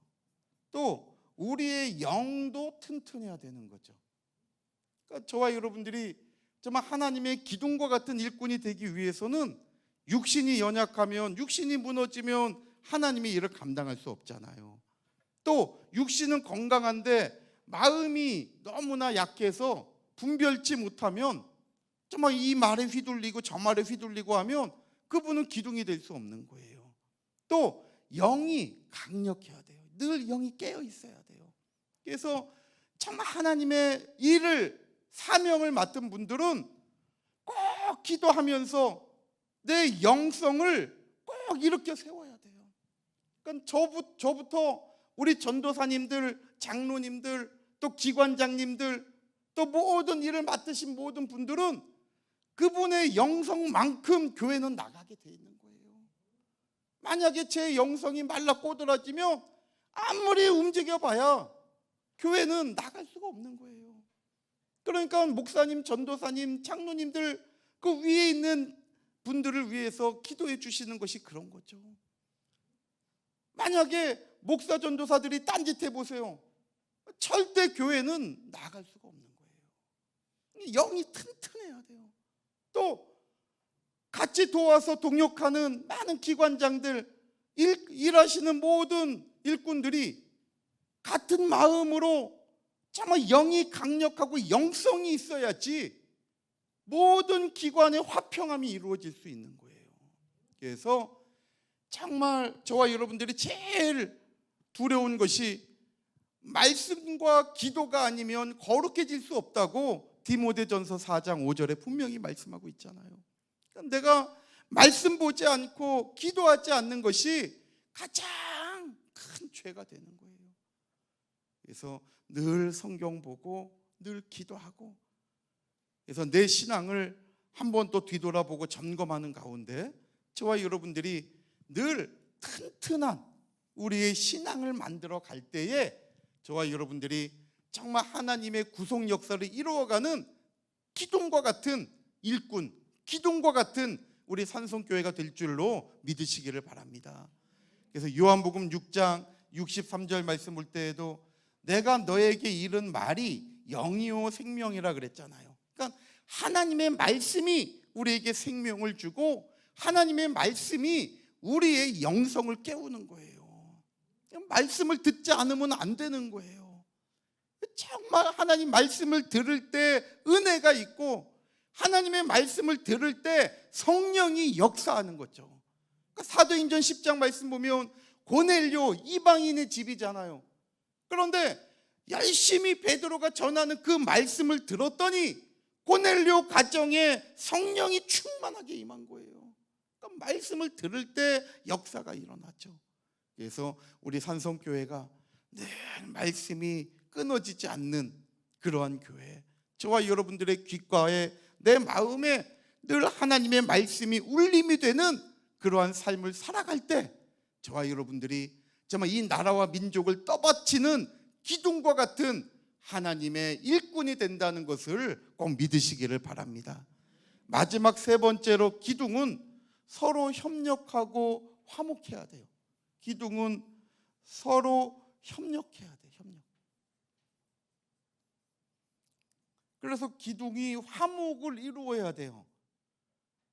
또 우리의 영도 튼튼해야 되는 거죠. 그러니까 저와 여러분들이 정말 하나님의 기둥과 같은 일꾼이 되기 위해서는 육신이 연약하면, 육신이 무너지면 하나님의 일을 감당할 수 없잖아요. 또 육신은 건강한데 마음이 너무나 약해서 분별치 못하면 정말 이 말에 휘둘리고 저 말에 휘둘리고 하면 그분은 기둥이 될 수 없는 거예요. 또 영이 강력해야 돼요. 늘 영이 깨어 있어야 돼요. 그래서 정말 하나님의 일을, 사명을 맡은 분들은 꼭 기도하면서 내 영성을 꼭 일으켜 세워야 돼요. 그러니까 저부터 우리 전도사님들, 장로님들, 또 기관장님들, 또 모든 일을 맡으신 모든 분들은 그분의 영성만큼 교회는 나가게 돼 있는 거예요. 만약에 제 영성이 말라 꼬드라지면 아무리 움직여봐야 교회는 나갈 수가 없는 거예요. 그러니까 목사님, 전도사님, 장로님들 그 위에 있는 분들을 위해서 기도해 주시는 것이 그런 거죠. 만약에 목사, 전도사들이 딴짓해 보세요. 절대 교회는 나갈 수가 없는 거예요. 영이 튼튼해야 돼요. 또 같이 도와서 동역하는 많은 기관장들, 일하시는 모든 일꾼들이 같은 마음으로 정말 영이 강력하고 영성이 있어야지 모든 기관의 화평함이 이루어질 수 있는 거예요. 그래서 정말 저와 여러분들이 제일 두려운 것이 말씀과 기도가 아니면 거룩해질 수 없다고 디모데전서 4장 5절에 분명히 말씀하고 있잖아요. 그러니까 내가 말씀 보지 않고 기도하지 않는 것이 가장 큰 죄가 되는 거예요. 그래서 늘 성경 보고 늘 기도하고, 그래서 내 신앙을 한번 또 뒤돌아보고 점검하는 가운데 저와 여러분들이 늘 튼튼한 우리의 신앙을 만들어 갈 때에 저와 여러분들이 정말 하나님의 구속 역사를 이루어가는 기둥과 같은 일꾼, 기둥과 같은 우리 산성교회가 될 줄로 믿으시기를 바랍니다. 그래서 요한복음 6장 63절 말씀 볼 때에도 내가 너에게 이른 말이 영이요 생명이라 그랬잖아요. 그러니까 하나님의 말씀이 우리에게 생명을 주고 하나님의 말씀이 우리의 영성을 깨우는 거예요. 말씀을 듣지 않으면 안 되는 거예요. 정말 하나님 말씀을 들을 때 은혜가 있고 하나님의 말씀을 들을 때 성령이 역사하는 거죠. 그러니까 사도행전 10장 말씀 보면 고넬료 이방인의 집이잖아요. 그런데 열심히 베드로가 전하는 그 말씀을 들었더니 고넬료 가정에 성령이 충만하게 임한 거예요. 그러니까 말씀을 들을 때 역사가 일어나죠. 그래서 우리 산성교회가 늘 말씀이 끊어지지 않는 그러한 교회, 저와 여러분들의 귓가에 내 마음에 늘 하나님의 말씀이 울림이 되는 그러한 삶을 살아갈 때 저와 여러분들이 정말 이 나라와 민족을 떠받치는 기둥과 같은 하나님의 일꾼이 된다는 것을 꼭 믿으시기를 바랍니다. 마지막 세 번째로 기둥은 서로 협력하고 화목해야 돼요. 기둥은 서로 협력해야 돼요. 협력. 그래서 기둥이 화목을 이루어야 돼요.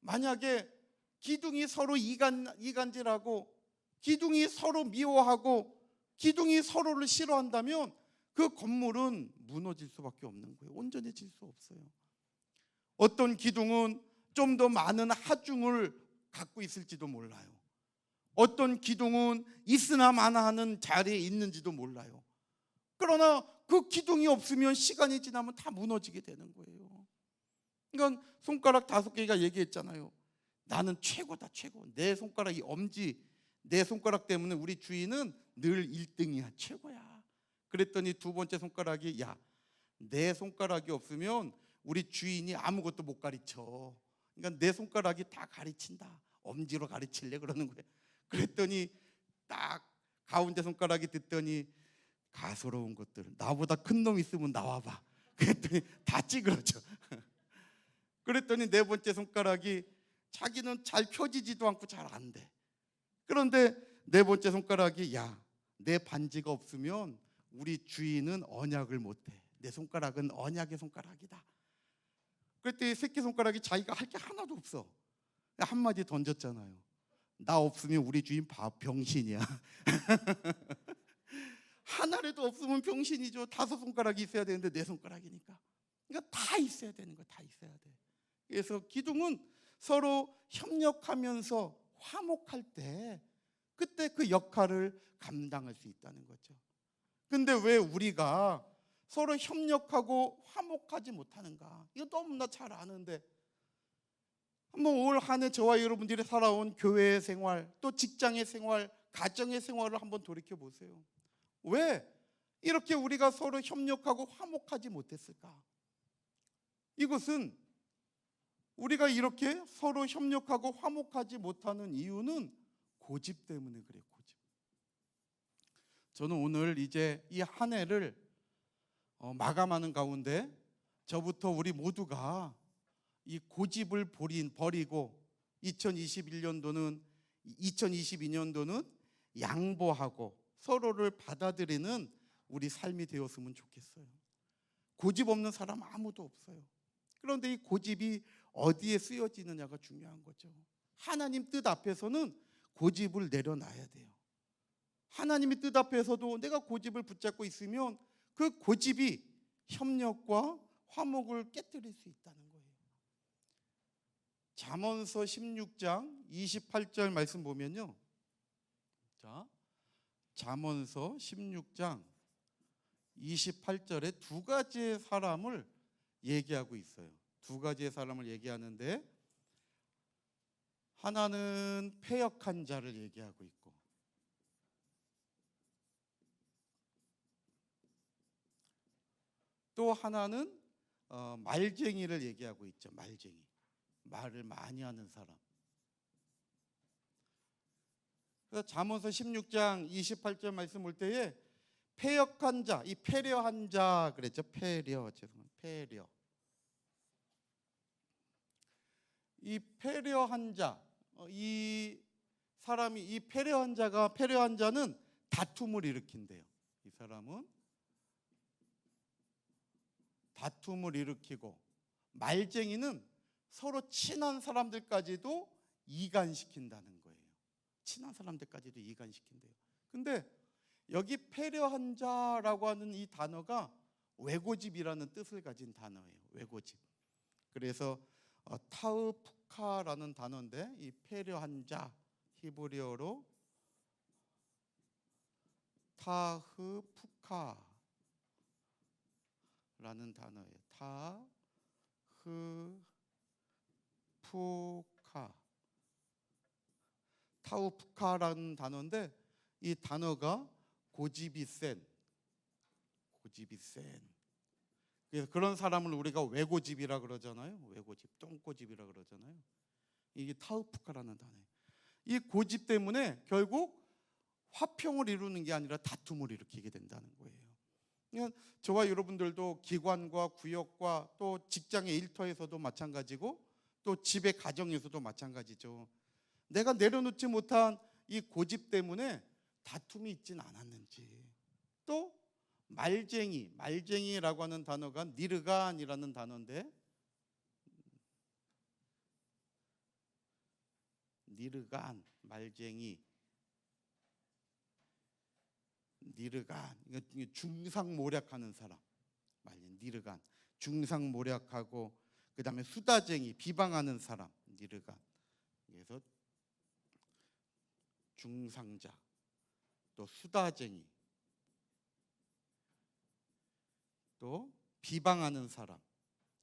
만약에 기둥이 서로 이간질하고 기둥이 서로 미워하고 기둥이 서로를 싫어한다면 그 건물은 무너질 수밖에 없는 거예요. 온전해질 수 없어요. 어떤 기둥은 좀 더 많은 하중을 갖고 있을지도 몰라요. 어떤 기둥은 있으나 마나 하는 자리에 있는지도 몰라요. 그러나 그 기둥이 없으면 시간이 지나면 다 무너지게 되는 거예요. 그러니까 손가락 5개가 얘기했잖아요. 나는 최고다, 최고. 내 손가락이 엄지, 내 손가락 때문에 우리 주인은 늘 1등이야, 최고야. 그랬더니 두 번째 손가락이 야, 내 손가락이 없으면 우리 주인이 아무것도 못 가르쳐. 그러니까 내 손가락이 다 가르친다. 엄지로 가르칠래 그러는 거예요. 그랬더니 딱 가운데 손가락이 듣더니 가소로운 것들, 나보다 큰 놈 있으면 나와봐. 그랬더니 다 찌그러져. 그랬더니 네 번째 손가락이 자기는 잘 펴지지도 않고 잘 안 돼. 그런데 네 번째 손가락이 야, 내 반지가 없으면 우리 주인은 언약을 못해. 내 손가락은 언약의 손가락이다. 그랬더니 새끼 손가락이 자기가 할 게 하나도 없어. 한마디 던졌잖아요. 나 없으면 우리 주인 병신이야. 하나라도 없으면 병신이죠. 5손가락이 있어야 되는데 4손가락이니까. 그러니까 다 있어야 되는 거야. 다 있어야 돼. 그래서 기둥은 서로 협력하면서 화목할 때 그때 그 역할을 감당할 수 있다는 거죠. 근데 왜 우리가 서로 협력하고 화목하지 못하는가? 이거 너무나 잘 아는데 한번 올 한 해 저와 여러분들이 살아온 교회의 생활, 또 직장의 생활, 가정의 생활을 한번 돌이켜 보세요. 왜 이렇게 우리가 서로 협력하고 화목하지 못했을까? 이것은 우리가 이렇게 서로 협력하고 화목하지 못하는 이유는 고집 때문에 그래요. 고집. 저는 오늘 이제 이 한 해를 마감하는 가운데 저부터 우리 모두가 이 고집을 버리고 2022년도는 양보하고 서로를 받아들이는 우리 삶이 되었으면 좋겠어요. 고집 없는 사람 아무도 없어요. 그런데 이 고집이 어디에 쓰여지느냐가 중요한 거죠. 하나님 뜻 앞에서는 고집을 내려놔야 돼요. 하나님의 뜻 앞에서도 내가 고집을 붙잡고 있으면 그 고집이 협력과 화목을 깨뜨릴 수 있다는 거예요. 잠언서 16장 28절 말씀 보면요. 자, 잠언서 16장 28절에 두 가지의 사람을 얘기하고 있어요. 두 가지의 사람을 얘기하는데 하나는 패역한 자를 얘기하고 있고 또 하나는 말쟁이를 얘기하고 있죠. 말쟁이. 말을 많이 하는 사람. 그래서 잠언서 16장 28절 말씀 볼 때에 패역한 자, 이 패려한 자 그랬죠. 패려. 이 패려한 자, 이 사람이 이 패려한 자는 다툼을 일으킨대요. 이 사람은 다툼을 일으키고 말쟁이는 서로 친한 사람들까지도 이간시킨다는 거예요. 친한 사람들까지도 이간시킨대요. 근데 여기 패려한 자라고 하는 이 단어가 외고집이라는 뜻을 가진 단어예요. 외고집. 그래서 타흐푸카라는 단어인데 이 패려한 자 히브리어로 타흐푸카라는 단어예요. 타흐푸카라는 단어인데 이 단어가 고집이 센. 그래서 그런 사람을 우리가 외고집이라 그러잖아요. 외고집, 똥고집이라 그러잖아요. 이게 타흐푸카라는 단어예요. 이 고집 때문에 결국 화평을 이루는 게 아니라 다툼을 일으키게 된다는 거예요. 그러니까 저와 여러분들도 기관과 구역과 또 직장의 일터에서도 마찬가지고 또 집의 가정에서도 마찬가지죠. 내가 내려놓지 못한 이 고집 때문에 다툼이 있진 않았는지. 또 말쟁이라고 하는 단어가 니르간이라는 단어인데 니르간, 말쟁이, 니르간, 중상모략하는 사람, 니르간, 중상모략하고 그 다음에 수다쟁이, 비방하는 사람, 니르간. 그래서 중상자, 또 수다쟁이, 또 비방하는 사람,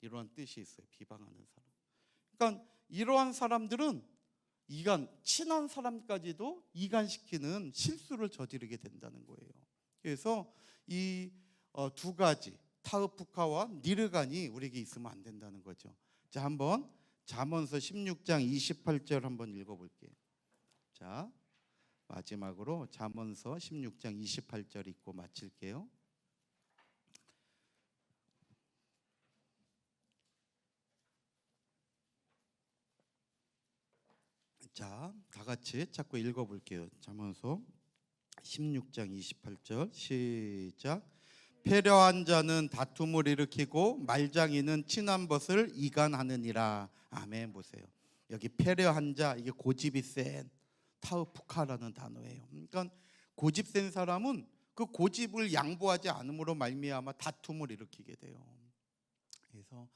이러한 뜻이 있어요. 비방하는 사람. 그러니까 이러한 사람들은 친한 사람까지도 이간시키는 실수를 저지르게 된다는 거예요. 그래서 이 두 가지 타흐푸카와 니르간이 우리에게 있으면 안 된다는 거죠. 자, 한번 잠언서 16장 28절 한번 읽어볼게요. 자, 마지막으로 잠언서 16장 28절 읽고 마칠게요. 자, 다 같이 자꾸 읽어볼게요. 잠언서 16장 28절 시작. 패려한 자는 다툼을 일으키고 말장이는 친한 것을 이간하느니라. 아멘. 보세요. 여기 패려한 자, 이게 고집이 센 타우푸카라는 단어예요. 그러니까 고집센 사람은 그 고집을 양보하지 않음으로 말미암아 다툼을 일으키게 돼요. 그래서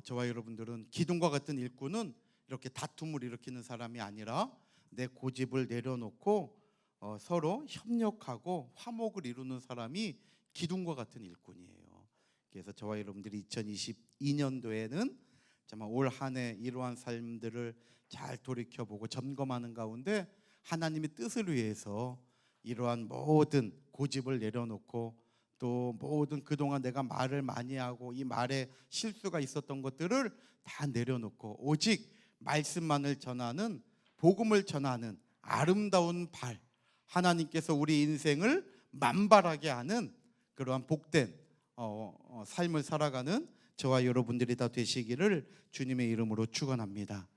저와 여러분들은 기둥과 같은 일꾼은 이렇게 다툼을 일으키는 사람이 아니라 내 고집을 내려놓고 서로 협력하고 화목을 이루는 사람이 기둥과 같은 일꾼이에요. 그래서 저와 여러분들이 2022년도에는 정말 올 한 해 이러한 삶들을 잘 돌이켜보고 점검하는 가운데 하나님의 뜻을 위해서 이러한 모든 고집을 내려놓고 또 모든 그동안 내가 말을 많이 하고 이 말에 실수가 있었던 것들을 다 내려놓고 오직 말씀만을 전하는, 복음을 전하는 아름다운 발, 하나님께서 우리 인생을 만발하게 하는 그러한 복된 삶을 살아가는 저와 여러분들이 다 되시기를 주님의 이름으로 축원합니다.